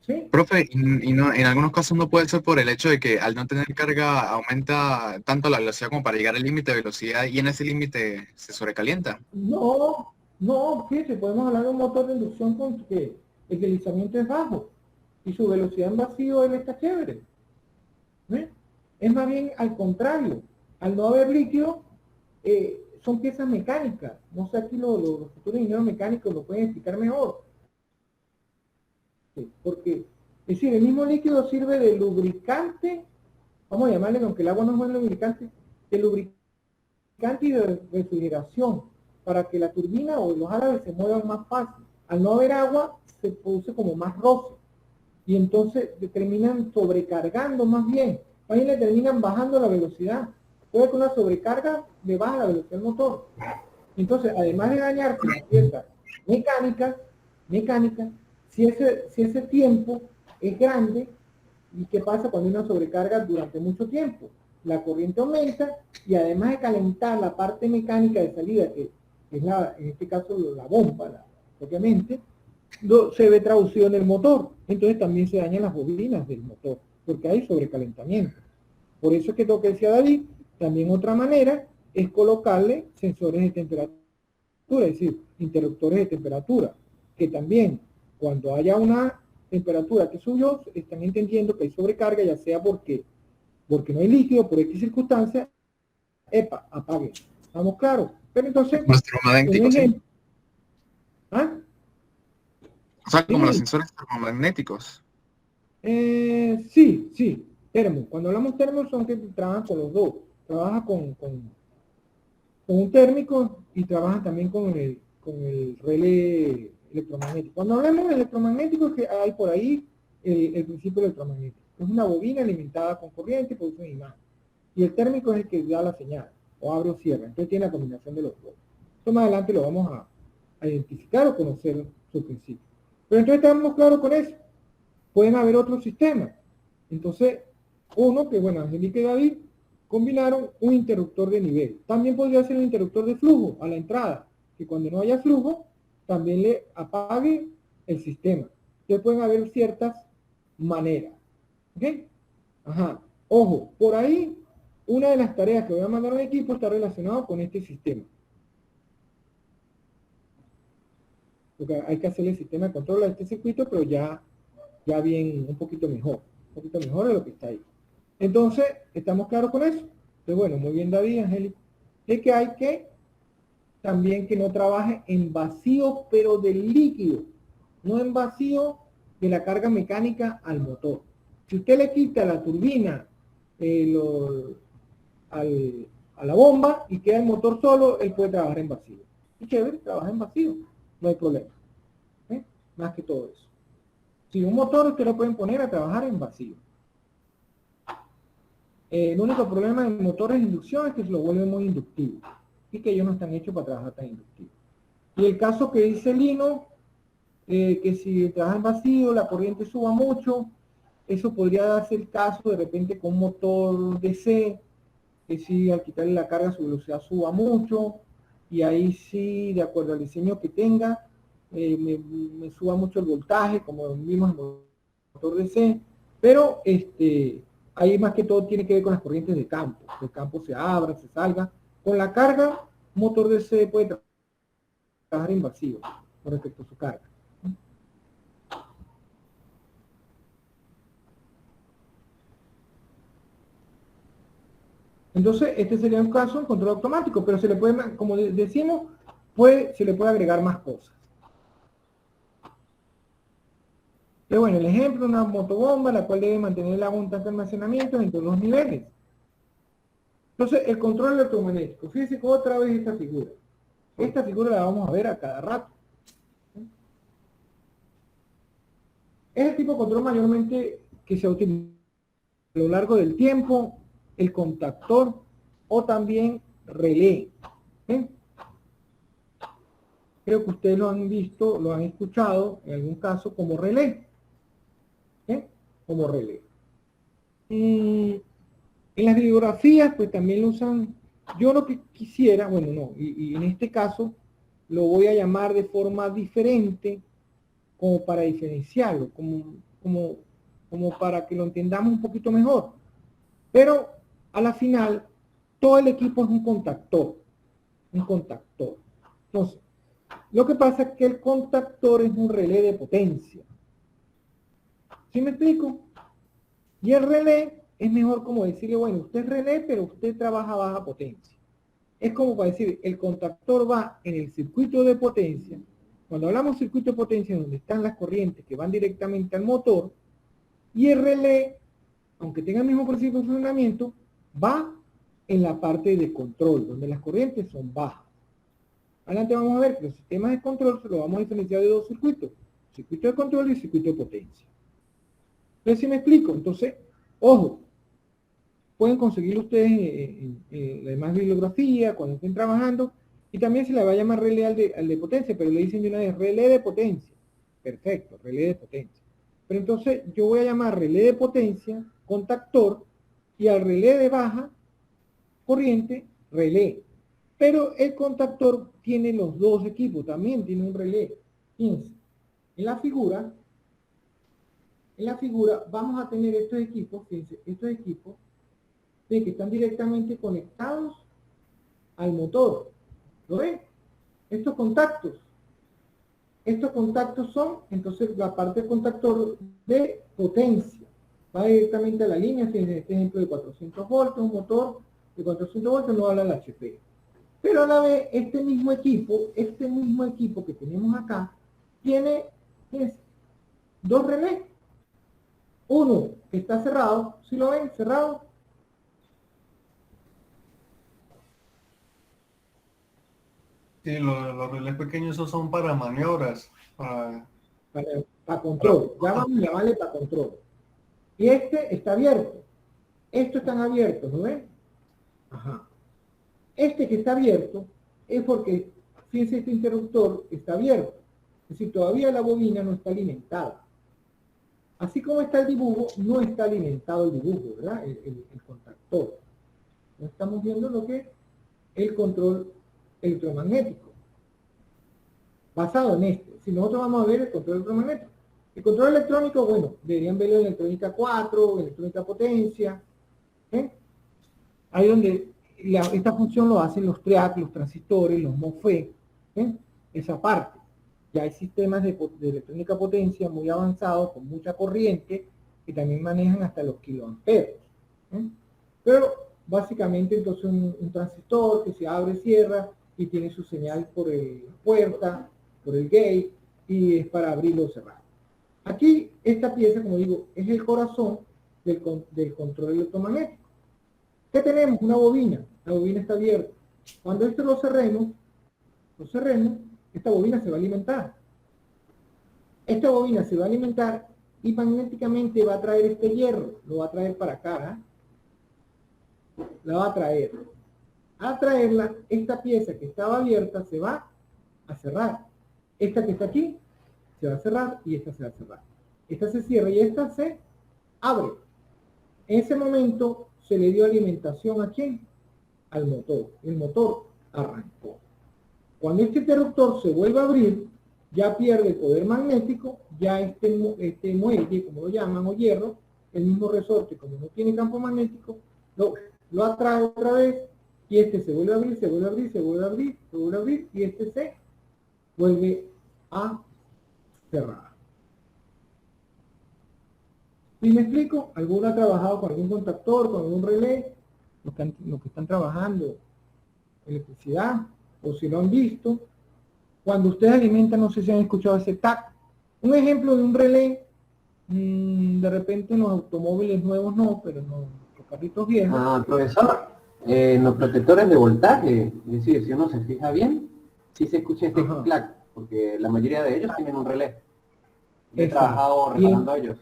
¿Sí? profe, y no, en algunos casos no puede ser por el hecho de que al no tener carga aumenta tanto la velocidad como para llegar al límite de velocidad y en ese límite se sobrecalienta. No, fíjate, podemos hablar de un motor de inducción con que el deslizamiento es bajo y su velocidad en vacío él está chévere. ¿Ves? Es más bien al contrario, al no haber líquido, son piezas mecánicas. No sé, aquí los futuros ingenieros mecánicos lo pueden explicar mejor. Sí, porque, es decir, el mismo líquido sirve de lubricante, vamos a llamarle, aunque el agua no es buen lubricante, de lubricante y de refrigeración, para que la turbina o los álabes se muevan más fácil. Al no haber agua, se produce como más roce, y entonces terminan sobrecargando más bien le terminan bajando la velocidad. Puede que una sobrecarga le baja la velocidad del motor. Entonces, además de dañarse la pieza mecánica, si ese tiempo es grande, ¿y qué pasa cuando hay una sobrecarga durante mucho tiempo? La corriente aumenta y además de calentar la parte mecánica de salida, que es en este caso la bomba, obviamente, se ve traducido en el motor. Entonces también se dañan las bobinas del motor, porque hay sobrecalentamiento. Por eso es que lo que decía David, también otra manera es colocarle sensores de temperatura, es decir, interruptores de temperatura, que también cuando haya una temperatura que subió, están entendiendo que hay sobrecarga, ya sea porque no hay líquido, por X circunstancia, epa, apague. ¿Estamos claros? Pero entonces, Como los termomagnéticos, ¿sí? ¿Ah? O sea, como los Sí, sensores termomagnéticos. sí, termo. Cuando hablamos termo son que trabajan con los dos. Trabaja con un térmico y trabajan también con el relé electromagnético. Cuando hablamos de electromagnético es que hay por ahí el principio electromagnético. Es una bobina alimentada con corriente y produce una imagen. Y el térmico es el que da la señal, o abre o cierra. Entonces tiene la combinación de los dos. Esto más adelante lo vamos a identificar o conocer su principio. Pero entonces estamos claros con eso. Pueden haber otros sistemas. Entonces, uno que, bueno, Angelica y David combinaron un interruptor de nivel. También podría ser un interruptor de flujo a la entrada, que cuando no haya flujo, también le apague el sistema. Entonces pueden haber ciertas maneras. ¿Ok? Ajá. Ojo, por ahí, una de las tareas que voy a mandar a un equipo está relacionada con este sistema. porque hay que hacer el sistema de control a este circuito, pero ya bien, un poquito mejor de lo que está ahí. Entonces, ¿estamos claros con eso? Entonces, bueno, muy bien David, Angélica, es que hay que también que no trabaje en vacío, pero del líquido, no en vacío de la carga mecánica al motor. Si usted le quita la turbina a la bomba y queda el motor solo, él puede trabajar en vacío. Y chévere, trabaja en vacío, no hay problema. Más que todo eso. Si un motor usted lo pueden poner a trabajar en vacío. El único problema de motores de inducción es que se lo vuelven muy inductivos y que ellos no están hechos para trabajar tan inductivo. Y el caso que dice Lino, que si trabaja en vacío, la corriente suba mucho, eso podría darse el caso de repente con un motor DC, que si al quitarle la carga su velocidad suba mucho, y ahí sí, de acuerdo al diseño que tenga, me suba mucho el voltaje, como vimos en el motor DC, pero ahí más que todo tiene que ver con las corrientes de campo, que el campo se abra, se salga. Con la carga, motor DC puede trabajar en vacío con respecto a su carga. Entonces, este sería un caso en control automático, pero se le puede, como decimos, se le puede agregar más cosas. Pero bueno, el ejemplo, una motobomba, la cual debe mantener el agua en un tanque de almacenamiento entre los niveles. Entonces, el control electromagnético. Fíjense que otra vez esta figura. Esta figura la vamos a ver a cada rato. Es el tipo de control mayormente que se utiliza a lo largo del tiempo, el contactor o también relé. Creo que ustedes lo han visto, lo han escuchado en algún caso como relé. Como relé. En las bibliografías pues también lo usan. Yo lo que quisiera, bueno no, y en este caso lo voy a llamar de forma diferente como para diferenciarlo, como para que lo entendamos un poquito mejor. Pero a la final todo el equipo es un contactor. Entonces, lo que pasa es que el contactor es un relé de potencia. ¿Sí me explico? Y el relé es mejor como decirle, bueno, usted es relé, pero usted trabaja a baja potencia. Es como para decir, el contactor va en el circuito de potencia. Cuando hablamos circuito de potencia, donde están las corrientes que van directamente al motor, y el relé, aunque tenga el mismo principio de funcionamiento, va en la parte de control, donde las corrientes son bajas. Adelante vamos a ver que los sistemas de control se los vamos a diferenciar de dos circuitos, circuito de control y circuito de potencia. Entonces, si me explico, entonces, ojo, pueden conseguir ustedes la demás bibliografía cuando estén trabajando, y también se le va a llamar relé al de potencia, pero le dicen de una vez relé de potencia. Perfecto, relé de potencia. Pero entonces yo voy a llamar relé de potencia, contactor, y al relé de baja corriente, relé. Pero el contactor tiene los dos equipos, también tiene un relé. Fíjense, en la figura vamos a tener estos equipos, fíjense, estos equipos que están directamente conectados al motor. ¿Lo ven? Estos contactos son, entonces, la parte del contactor de potencia. Va directamente a la línea, fíjense, este ejemplo de 400 voltios, un motor de 400 voltios no habla el HP. Pero a la vez, este mismo equipo que tenemos acá, tiene, fíjense, dos relés. Uno que está cerrado, ¿sí lo ven? Cerrado. Sí, los relés pequeños esos son para maniobras. Para control. Ya vamos a llamarle para control. Y este está abierto. Estos están abiertos, ¿no ven? Ajá. Este que está abierto es porque, fíjense, este interruptor está abierto. Es decir, todavía la bobina no está alimentada. Así como está el dibujo, no está alimentado el dibujo, ¿verdad? El contactor. No estamos viendo lo que es el control electromagnético. Basado en este. Si nosotros vamos a ver el control electromagnético. El control electrónico, bueno, deberían verlo en electrónica 4, electrónica potencia. Ahí donde esta función lo hacen los TRIAC, los transistores, los MOSFET. Esa parte. Ya hay sistemas de electrónica potencia muy avanzados, con mucha corriente, que también manejan hasta los kiloamperes. Pero básicamente entonces un transistor que se abre y cierra y tiene su señal por la puerta, por el gate, y es para abrirlo o cerrar. Aquí, esta pieza, como digo, es el corazón del control electromagnético. ¿Qué tenemos? Una bobina. La bobina está abierta. Cuando esto lo cerremos, esta bobina se va a alimentar. Esta bobina se va a alimentar y magnéticamente va a traer este hierro. Lo va a traer para acá. La va a traer. A traerla, esta pieza que estaba abierta se va a cerrar. Esta que está aquí se va a cerrar y esta se va a cerrar. Esta se cierra y esta se abre. En ese momento se le dio alimentación ¿a quién? Al motor. El motor arrancó. Cuando este interruptor se vuelve a abrir, ya pierde el poder magnético, ya este muelle, como lo llaman, o hierro, el mismo resorte, como no tiene campo magnético, lo atrae otra vez, y este se vuelve a abrir, se vuelve a abrir, se vuelve a abrir, se vuelve a abrir, y este se vuelve a cerrar. ¿Sí me explico? ¿Alguno ha trabajado con algún contactor, con algún relé? Los que están trabajando electricidad, o si lo han visto, cuando ustedes alimentan, no sé si han escuchado ese tac. Un ejemplo de un relé, de repente en los automóviles nuevos no, pero en los carritos viejos. Profesor, en los protectores de voltaje, es decir, si uno se fija bien, sí se escucha este clac, porque la mayoría de ellos tienen un relé. He trabajado reparando ellos.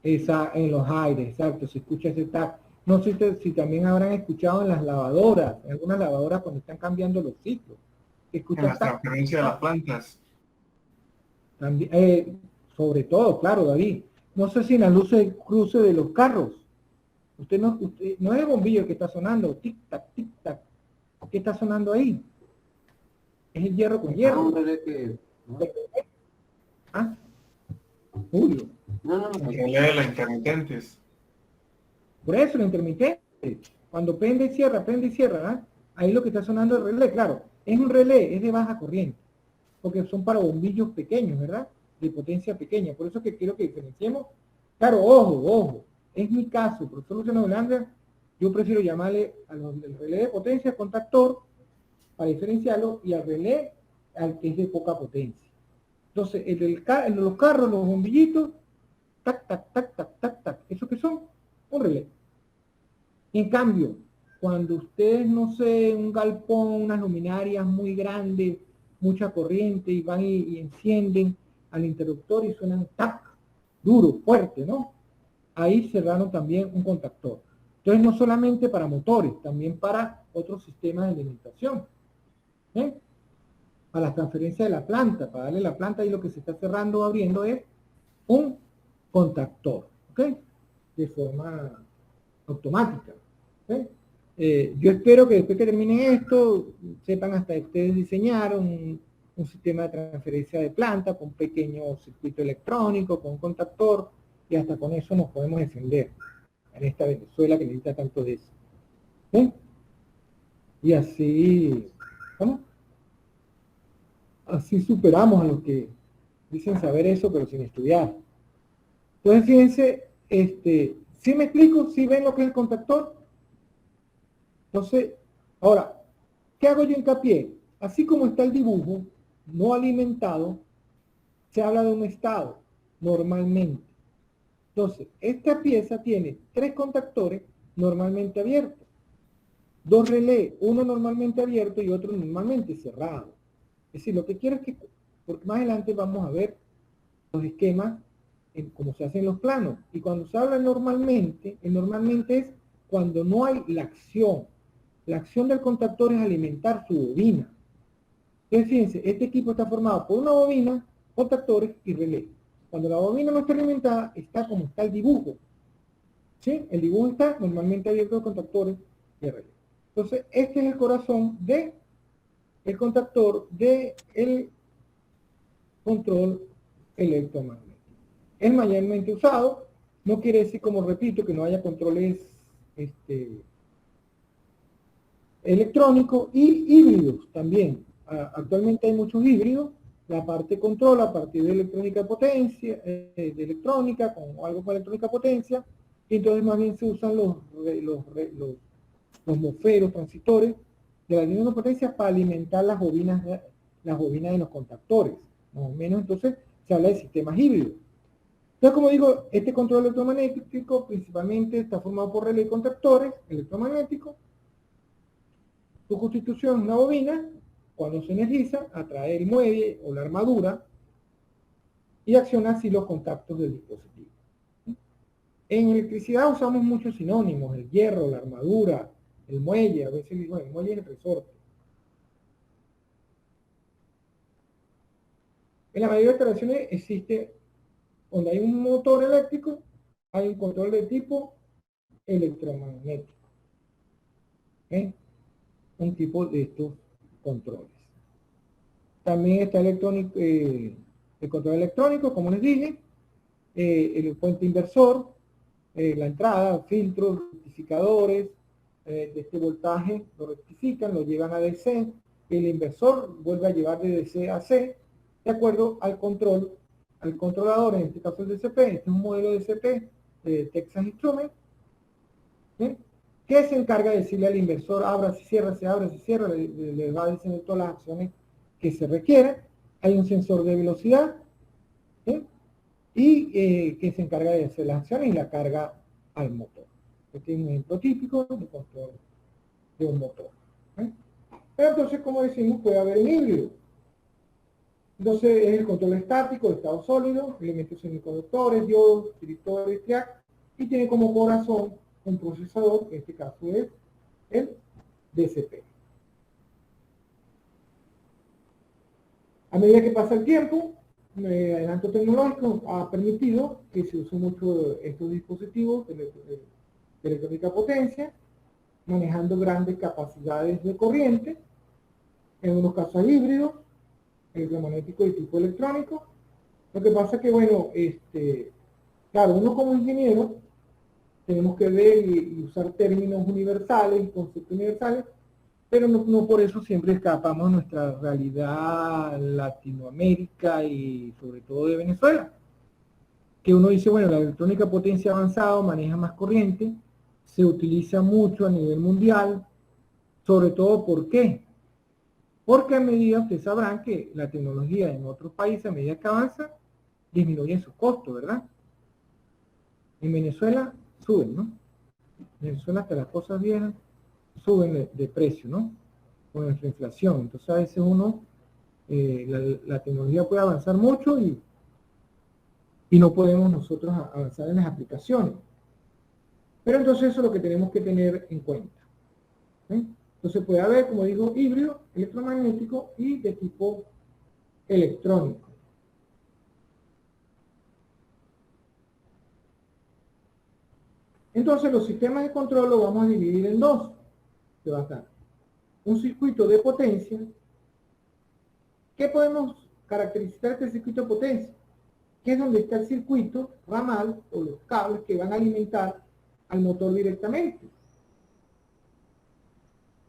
En los aires, exacto, se escucha ese tac. No sé si también habrán escuchado en las lavadoras, en algunas lavadoras cuando están cambiando los ciclos. En las transferencias de las plantas. También, sobre todo, claro, David. No sé si en las luces de cruce de los carros. Usted no es el bombillo que está sonando, tic-tac, tic-tac. ¿Qué está sonando ahí? Es el hierro con hierro. Un relé que... ¿Ah? Julio. No. El relé de las intermitentes. Por eso, el intermitente. Cuando prende y cierra, ¿ah? Ahí lo que está sonando es el relé, claro. Es un relé, es de baja corriente. Porque son para bombillos pequeños, ¿verdad? De potencia pequeña. Por eso que quiero que diferenciemos. Claro, ojo. Es mi caso, el profesor Luciano Velanda, yo prefiero llamarle al relé de potencia contactor para diferenciarlo y al relé al que es de poca potencia. Entonces, en los carros, los bombillitos, tac, tac, tac, tac, tac, tac. ¿Eso qué son? Un relé. En cambio, cuando ustedes, no sé, un galpón, unas luminarias muy grandes, mucha corriente, y van y encienden al interruptor y suenan tac, duro, fuerte, ¿no? Ahí cerraron también un contactor. Entonces, no solamente para motores, también para otros sistemas de alimentación. Para la transferencia de la planta, para darle la planta, y lo que se está cerrando o abriendo es un contactor, ¿ok? De forma automática. ¿Okay? Yo espero que después que terminen esto, sepan hasta que ustedes diseñaron un sistema de transferencia de planta con un pequeño circuito electrónico, con un contactor, y hasta con eso nos podemos defender en esta Venezuela que necesita tanto de eso. ¿Sí? Y así, ¿cómo? Así superamos a los que dicen saber eso, pero sin estudiar. Entonces, fíjense, ¿sí me explico? ¿Sí ven lo que es el contactor? Entonces, ahora, ¿qué hago yo hincapié? Así como está el dibujo, no alimentado, se habla de un estado, normalmente. Entonces, esta pieza tiene 3 contactores normalmente abiertos, 2 relés, uno normalmente abierto y otro normalmente cerrado. Es decir, lo que quiero es que, porque más adelante vamos a ver los esquemas, como se hacen los planos. Y cuando se habla normalmente, el normalmente es cuando no hay la acción. La acción del contactor es alimentar su bobina. Entonces, fíjense, este equipo está formado por una bobina, contactores y relé. Cuando la bobina no está alimentada, está como está el dibujo. ¿Sí? El dibujo está normalmente abierto de contactores y relé. Entonces, este es el corazón del contactor del control electromagnético. Es mayormente usado, no quiere decir, como repito, que no haya controles electrónicos y híbridos también. Actualmente hay muchos híbridos la parte de control a partir de electrónica de potencia, de electrónica, con algo para electrónica potencia, y entonces más bien se usan los MOSFET, transistores de la línea de potencia para alimentar las bobinas de los contactores. Más o menos, entonces se habla de sistemas híbridos. Entonces, como digo, este control electromagnético principalmente está formado por relés contactores electromagnéticos. Su constitución es una bobina. Cuando se energiza, atrae el muelle o la armadura y acciona así los contactos del dispositivo. En electricidad usamos muchos sinónimos: el hierro, la armadura, el muelle. A veces digo, el muelle es el resorte. En la mayoría de instalaciones existe, donde hay un motor eléctrico, hay un control de tipo electromagnético. ¿Okay? Un tipo de estos controles. También está el control electrónico, como les dije, el puente inversor, la entrada, filtros, rectificadores de este voltaje, lo rectifican, lo llevan a DC, el inversor vuelve a llevar de DC a C, de acuerdo al controlador, en este caso el DCP. Este es un modelo de DCP de Texas Instruments, ¿sí? Que se encarga de decirle al inversor: abra, si cierra, se abre, se cierra, le va a decir todas las acciones que se requieren. Hay un sensor de velocidad, ¿sí? Y que se encarga de hacer las acciones y la carga al motor. Este es un ejemplo típico de control de un motor, ¿sí? Pero entonces, como decimos, puede haber un híbrido. Entonces es el control estático de estado sólido, elementos semiconductores, diodos, directores, triac, y tiene como corazón un procesador, que en este caso es el DCP. A medida que pasa el tiempo, el adelanto tecnológico ha permitido que se use mucho estos dispositivos de electrónica potencia, manejando grandes capacidades de corriente, en unos casos híbridos, electromagnético de tipo electrónico. Lo que pasa es que, bueno, claro, uno como ingeniero tenemos que ver y usar términos universales y conceptos universales, pero no por eso siempre escapamos a nuestra realidad Latinoamérica y sobre todo de Venezuela. Que uno dice, bueno, la electrónica potencia avanzada maneja más corriente, se utiliza mucho a nivel mundial, sobre todo, ¿por qué? Porque a medida, ustedes sabrán que la tecnología en otros países, a medida que avanza, disminuye su costo, ¿verdad? En Venezuela suben, ¿no? En Venezuela, hasta las cosas viejas suben de precio, ¿no? Con nuestra inflación. Entonces a veces uno, la tecnología puede avanzar mucho y no podemos nosotros avanzar en las aplicaciones. Pero entonces eso es lo que tenemos que tener en cuenta, ¿sí? Entonces puede haber, como digo, híbrido, electromagnético y de tipo electrónico. Entonces los sistemas de control los vamos a dividir en dos. Que va a estar un circuito de potencia. ¿Qué podemos caracterizar este circuito de potencia? Que es donde está el circuito ramal o los cables que van a alimentar al motor directamente.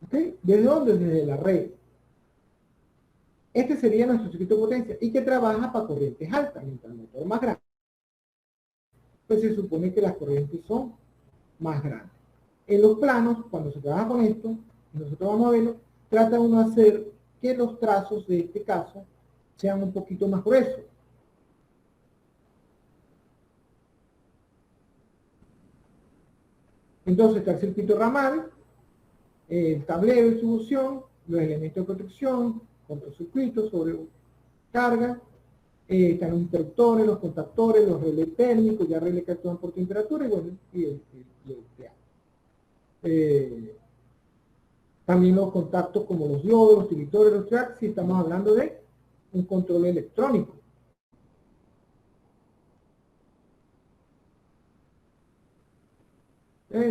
¿Okay? ¿Desde dónde? Desde la red. Este sería nuestro circuito de potencia y que trabaja para corrientes altas, mientras el motor más grande, pues se supone que las corrientes son más grandes. En los planos, cuando se trabaja con esto, y nosotros vamos a verlo, trata uno de hacer que los trazos de este caso sean un poquito más gruesos. Entonces está el circuito ramal, el tablero de distribución, los elementos de protección, cortocircuitos, sobrecarga, están los interruptores, los contactores, los relés térmicos, ya relés que actúan por temperatura, y bueno, y el también los contactos como los diodos, los directores, los tracks, si estamos hablando de un control electrónico.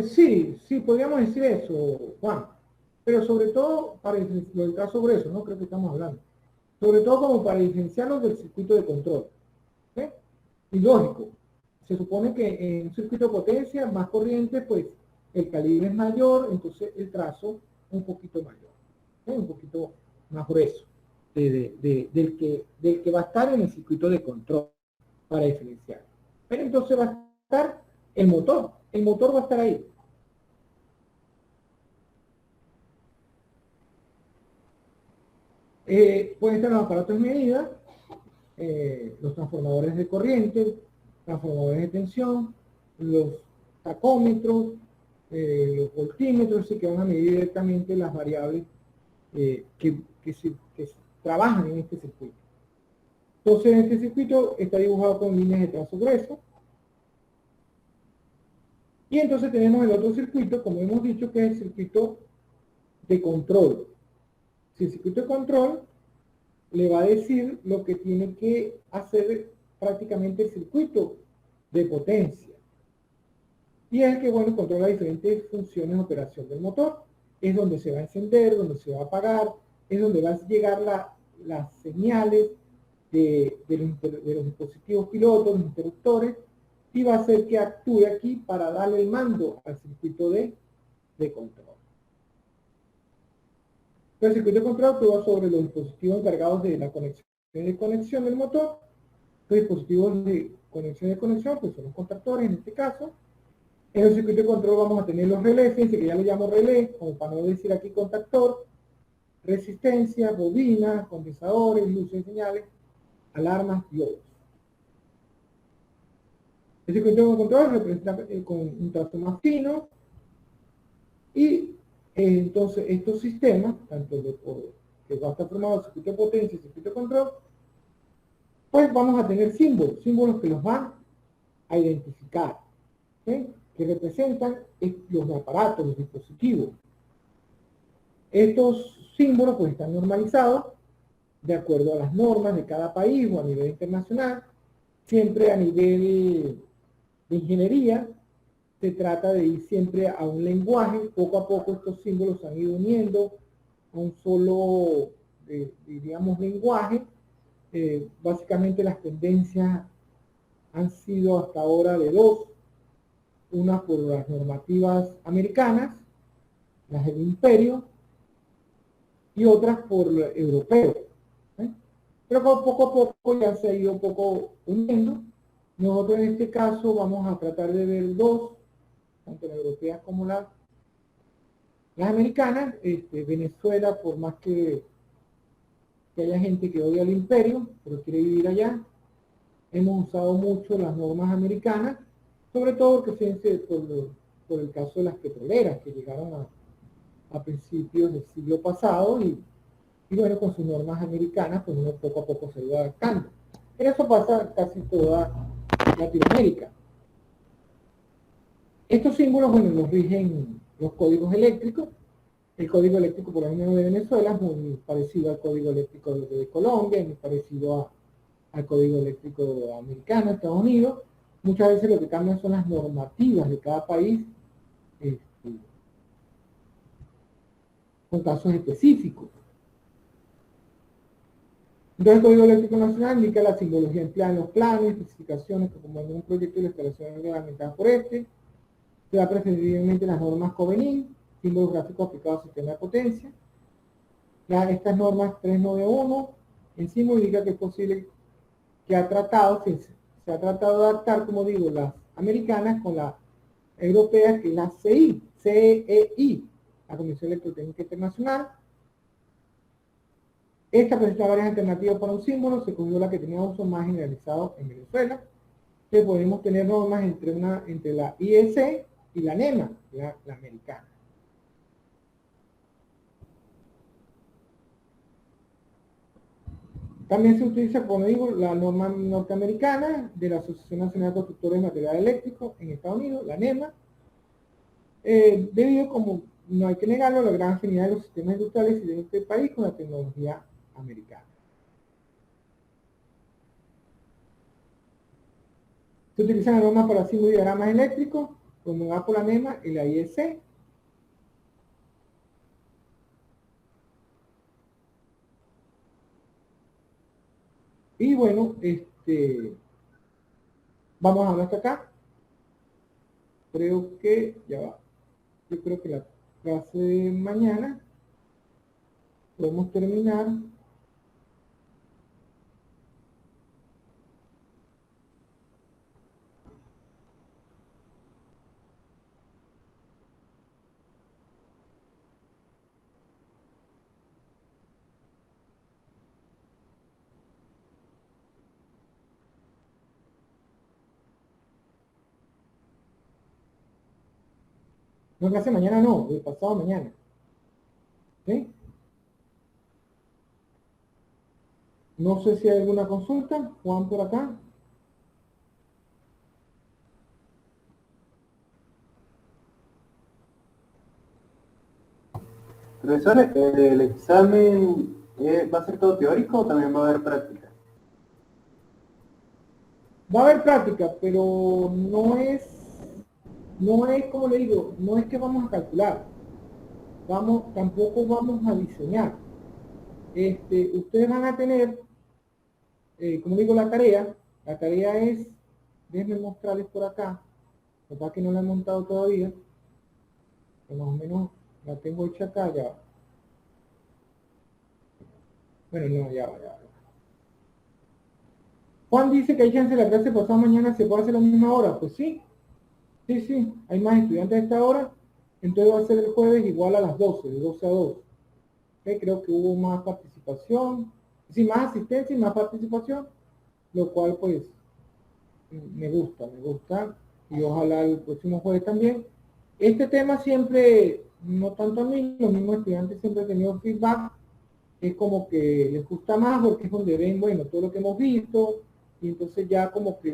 Sí, podríamos decir eso, Juan. Pero sobre todo, para el caso grueso, ¿no? Creo que estamos hablando. Sobre todo como para diferenciarlos del circuito de control. ¿Sí? Y lógico, se supone que en un circuito de potencia, más corriente, pues el calibre es mayor, entonces el trazo un poquito mayor. ¿Sí? Un poquito más grueso. del que va a estar en el circuito de control para diferenciar. Pero entonces va a estar el motor va a estar ahí. Pueden estar los aparatos de medida, los transformadores de corriente, transformadores de tensión, los tacómetros, los voltímetros, que van a medir directamente las variables que trabajan en este circuito. Entonces, en este circuito está dibujado con líneas de trazo grueso. Y entonces tenemos el otro circuito, como hemos dicho, que es el circuito de control. Si el circuito de control le va a decir lo que tiene que hacer prácticamente el circuito de potencia. Y es el que, bueno, controla diferentes funciones de operación del motor. Es donde se va a encender, donde se va a apagar, es donde van a llegar las señales de los dispositivos pilotos, los interruptores, y va a hacer que actúe aquí para darle el mando al circuito de control. El circuito de control actúa sobre los dispositivos encargados de la conexión del motor. Los dispositivos de conexión, pues son los contactores en este caso. En el circuito de control vamos a tener los relés, fíjense que ya le llamo relé, como para no decir aquí contactor, resistencia, bobina, condensadores, luces de señales, alarmas y otros. El circuito de control representa con un trazo más fino y entonces estos sistemas, tanto que va a estar formado el circuito de potencia y el circuito de control, pues vamos a tener símbolos que los van a identificar, ¿sí? Que representan los aparatos, los dispositivos. Estos símbolos pues están normalizados de acuerdo a las normas de cada país o a nivel internacional. Siempre a nivel de ingeniería se trata de ir siempre a un lenguaje. Poco a poco estos símbolos se han ido uniendo a un solo, digamos, lenguaje. Básicamente las tendencias han sido hasta ahora de dos. Una por las normativas americanas, las del imperio, y otras por europeos. Pero poco a poco ya se ha ido un poco uniendo. Nosotros en este caso vamos a tratar de ver dos, tanto las europeas como las americanas. Venezuela, por más que haya gente que odia al imperio, pero quiere vivir allá, hemos usado mucho las normas americanas, sobre todo porque fíjense por el caso de las petroleras que llegaron a principios del siglo pasado y bueno, con sus normas americanas, pues uno poco a poco se va adaptando. Pero eso pasa casi toda Latinoamérica. Estos símbolos, bueno, los rigen los códigos eléctricos. El código eléctrico, por ejemplo, de Venezuela es muy parecido al código eléctrico de Colombia, es muy parecido al código eléctrico americano, Estados Unidos. Muchas veces lo que cambian son las normativas de cada país, con casos específicos. Entonces, el Código Eléctrico Nacional indica la simbología empleada en los planes, especificaciones que como en un proyecto de la instalación reglamentadas por este. Se da preferiblemente las normas COVENIN, símbolos gráficos aplicados al sistema de potencia. Estas normas 391 en símbolo indica que es posible que se ha tratado de adaptar, como digo, las americanas con las europeas, que es la CEI, la Comisión Electrotécnica Internacional. Esta presenta varias alternativas para un símbolo. Se cogió la que tenía uso más generalizado en Venezuela. Que podemos tener normas entre la IEC y la NEMA, la americana. También se utiliza, como digo, la norma norteamericana de la Asociación Nacional de Constructores de Material Eléctrico en Estados Unidos, la NEMA, debido, como no hay que negarlo, a la gran afinidad de los sistemas industriales y de este país con la tecnología americana. Se utilizan las normas para símbolos y diagramas eléctricos, promulgadas por la NEMA y la IEC. Y bueno, vamos a hablar hasta acá. Creo que ya va. Yo creo que la clase de mañana podemos terminar No, clase mañana no, el pasado mañana. ¿Sí? No sé si hay alguna consulta. Juan por acá. Profesor, ¿el examen va a ser todo teórico o también va a haber práctica? Va a haber práctica, pero no es como le digo, no es que vamos a calcular. Tampoco vamos a diseñar. Ustedes van a tener, como digo, la tarea es, déjenme mostrarles por acá, capaz que no la he montado todavía, pero más o menos la tengo hecha acá, ya. Bueno, no, ya va. Juan dice que hay chance de la clase pasado mañana se puede hacer a la misma hora, pues sí, sí, hay más estudiantes a esta hora, entonces va a ser el jueves igual a las 12, de 12 a 2. Creo que hubo más participación, sí, más asistencia y más participación, lo cual pues me gusta, y ojalá el próximo jueves también. Este tema siempre, no tanto a mí, los mismos estudiantes siempre han tenido feedback, es como que les gusta más porque es donde ven, bueno, todo lo que hemos visto, y entonces ya como que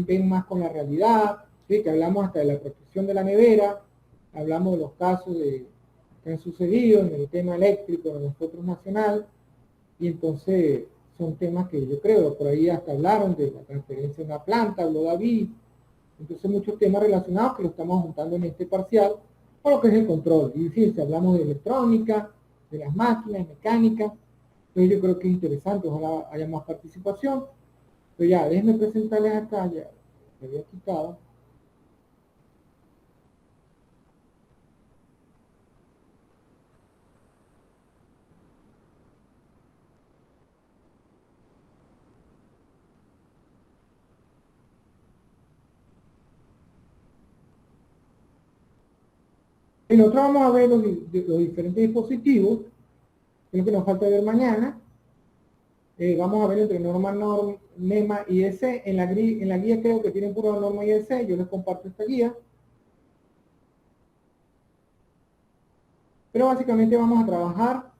ven más con la realidad, ¿sí? Que hablamos hasta de la protección de la nevera, hablamos de los casos que han sucedido en el tema eléctrico de nosotros nacional, y entonces son temas que yo creo, por ahí hasta hablaron de la transferencia de una planta, habló David, entonces muchos temas relacionados que lo estamos juntando en este parcial, con lo que es el control, y si hablamos de electrónica, de las máquinas, mecánica, entonces yo creo que es interesante, ojalá haya más participación, pero ya, déjenme presentarles acá, ya, me había quitado. Y nosotros vamos a ver los diferentes dispositivos, que es lo que nos falta ver mañana. Vamos a ver entre norma, NEMA y EC. En la guía creo que tienen pura norma y EC. Yo les comparto esta guía. Pero básicamente vamos a trabajar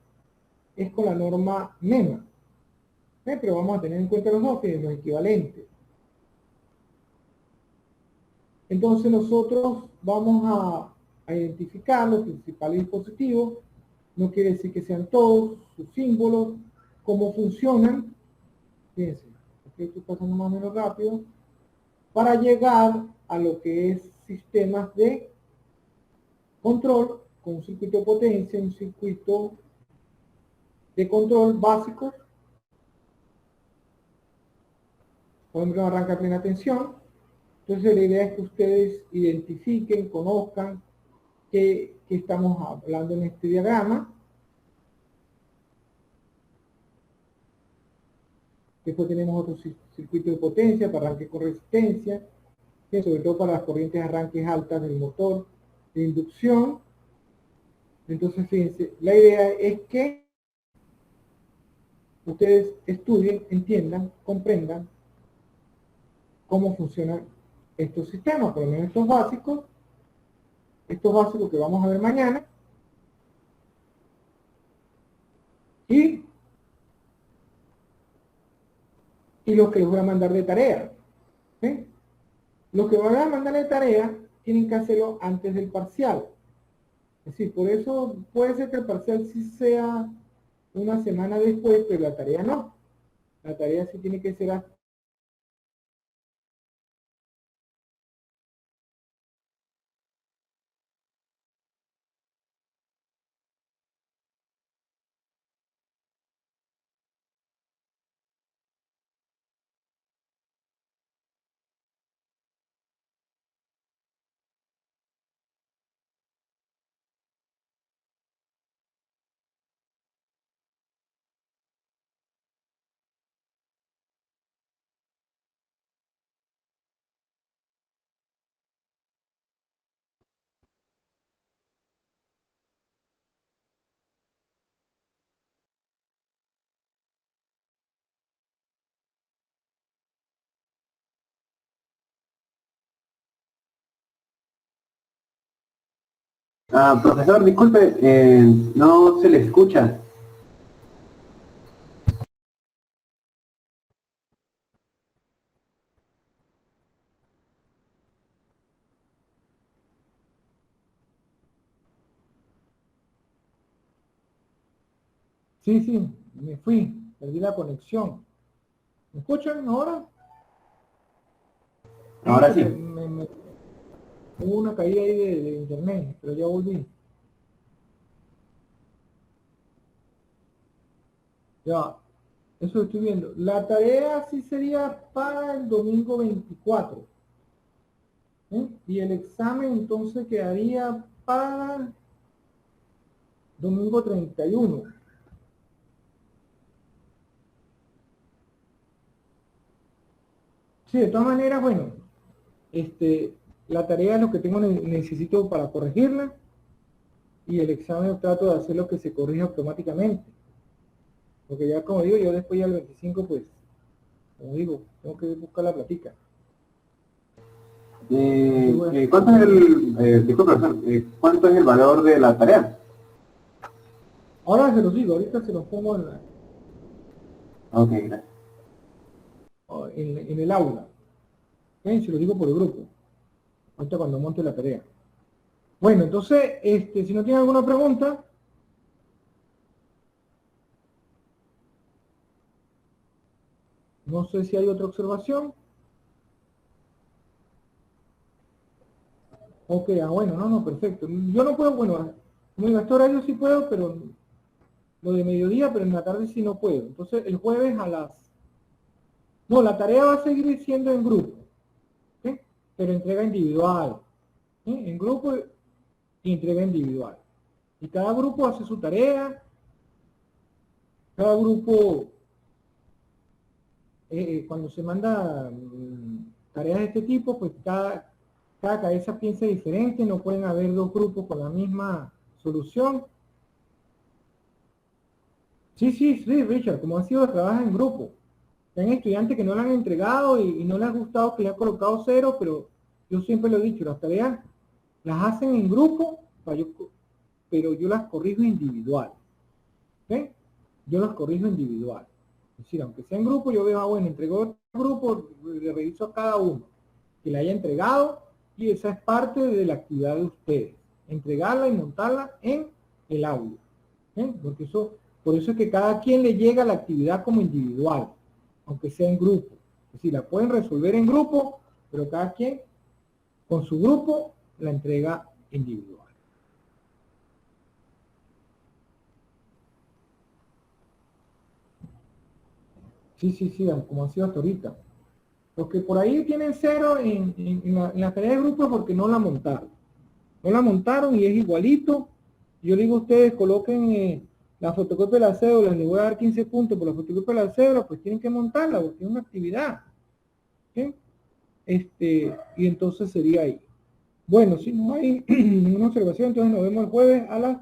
es con la norma NEMA. Pero vamos a tener en cuenta los dos, que los equivalentes. Entonces nosotros vamos a identificar los principales dispositivos. No quiere decir que sean todos, sus símbolos, cómo funcionan. Fíjense, aquí estoy pasando más o menos rápido. Para llegar a lo que es sistemas de control con un circuito de potencia, un circuito de control básico. Por ejemplo, arranca a plena tensión. Entonces la idea es que ustedes identifiquen, conozcan que estamos hablando en este diagrama. Después tenemos otro circuito de potencia para arranque con resistencia, que sobre todo para las corrientes de arranques altas del motor de inducción. Entonces, fíjense, la idea es que ustedes estudien, entiendan, comprendan cómo funcionan estos sistemas, por lo menos estos básicos que vamos a ver mañana, y, y los que les voy a mandar de tarea. ¿Sí? Los que van a mandar de tarea tienen que hacerlo antes del parcial. Es decir, por eso puede ser que el parcial sí sea una semana después, pero la tarea no. La tarea sí tiene que ser Profesor, disculpe, no se le escucha. Sí, sí, me fui, perdí la conexión. ¿Me escuchan ahora? Ahora sí. Hubo una caída ahí de internet, pero ya volví. Ya, eso estoy viendo. La tarea sí sería para el domingo 24. ¿Eh? Y el examen entonces quedaría para domingo 31. Sí, de todas maneras, bueno, la tarea es lo que necesito para corregirla, y el examen trato de hacer lo que se corrige automáticamente. Porque ya, como digo, yo después ya el 25, pues, como digo, tengo que buscar la platica. ¿Cuánto es disculpe, profesor, cuánto es el valor de la tarea? Ahora se los digo, ahorita se los pongo Ok, gracias. en el aula. ¿Ok? Se los digo por el grupo. Ahorita cuando monte la tarea. Bueno, entonces, si no tienen alguna pregunta, no sé si hay otra observación. Ok, bueno, no, perfecto. Yo no puedo, bueno, como digo, a este horario sí puedo, pero lo de mediodía, pero en la tarde sí no puedo. Entonces, el jueves a las... No, la tarea va a seguir siendo en grupo, ¿sí? Pero entrega individual. ¿Sí? En grupo y entrega individual. Y cada grupo hace su tarea. Cada grupo, cuando se manda tareas de este tipo, pues cada cabeza piensa diferente. No pueden haber dos grupos con la misma solución. Sí, Richard, como ha sido, trabaja en grupo. Hay estudiantes que no le han entregado y no les ha gustado, que le ha colocado 0, pero yo siempre lo he dicho, las tareas las hacen en grupo, pero yo las corrijo individual. ¿Ok? Yo las corrijo individual. Es decir, aunque sea en grupo, yo veo, bueno, entregó otro grupo, le reviso a cada uno que le haya entregado, y esa es parte de la actividad de ustedes. Entregarla y montarla en el aula. Porque por eso es que cada quien le llega la actividad como individual, aunque sea en grupo. Es decir, la pueden resolver en grupo, pero cada quien con su grupo la entrega individual. Sí, como ha sido hasta ahorita. Los que por ahí tienen 0 en la tarea de grupo porque no la montaron. No la montaron y es igualito. Yo le digo a ustedes, coloquen la fotocopia de la cédula, les voy a dar 15 puntos por la fotocopia de la cédula, pues tienen que montarla porque es una actividad. ¿Sí? Y entonces sería ahí. Bueno, si no hay ninguna observación, entonces nos vemos el jueves a las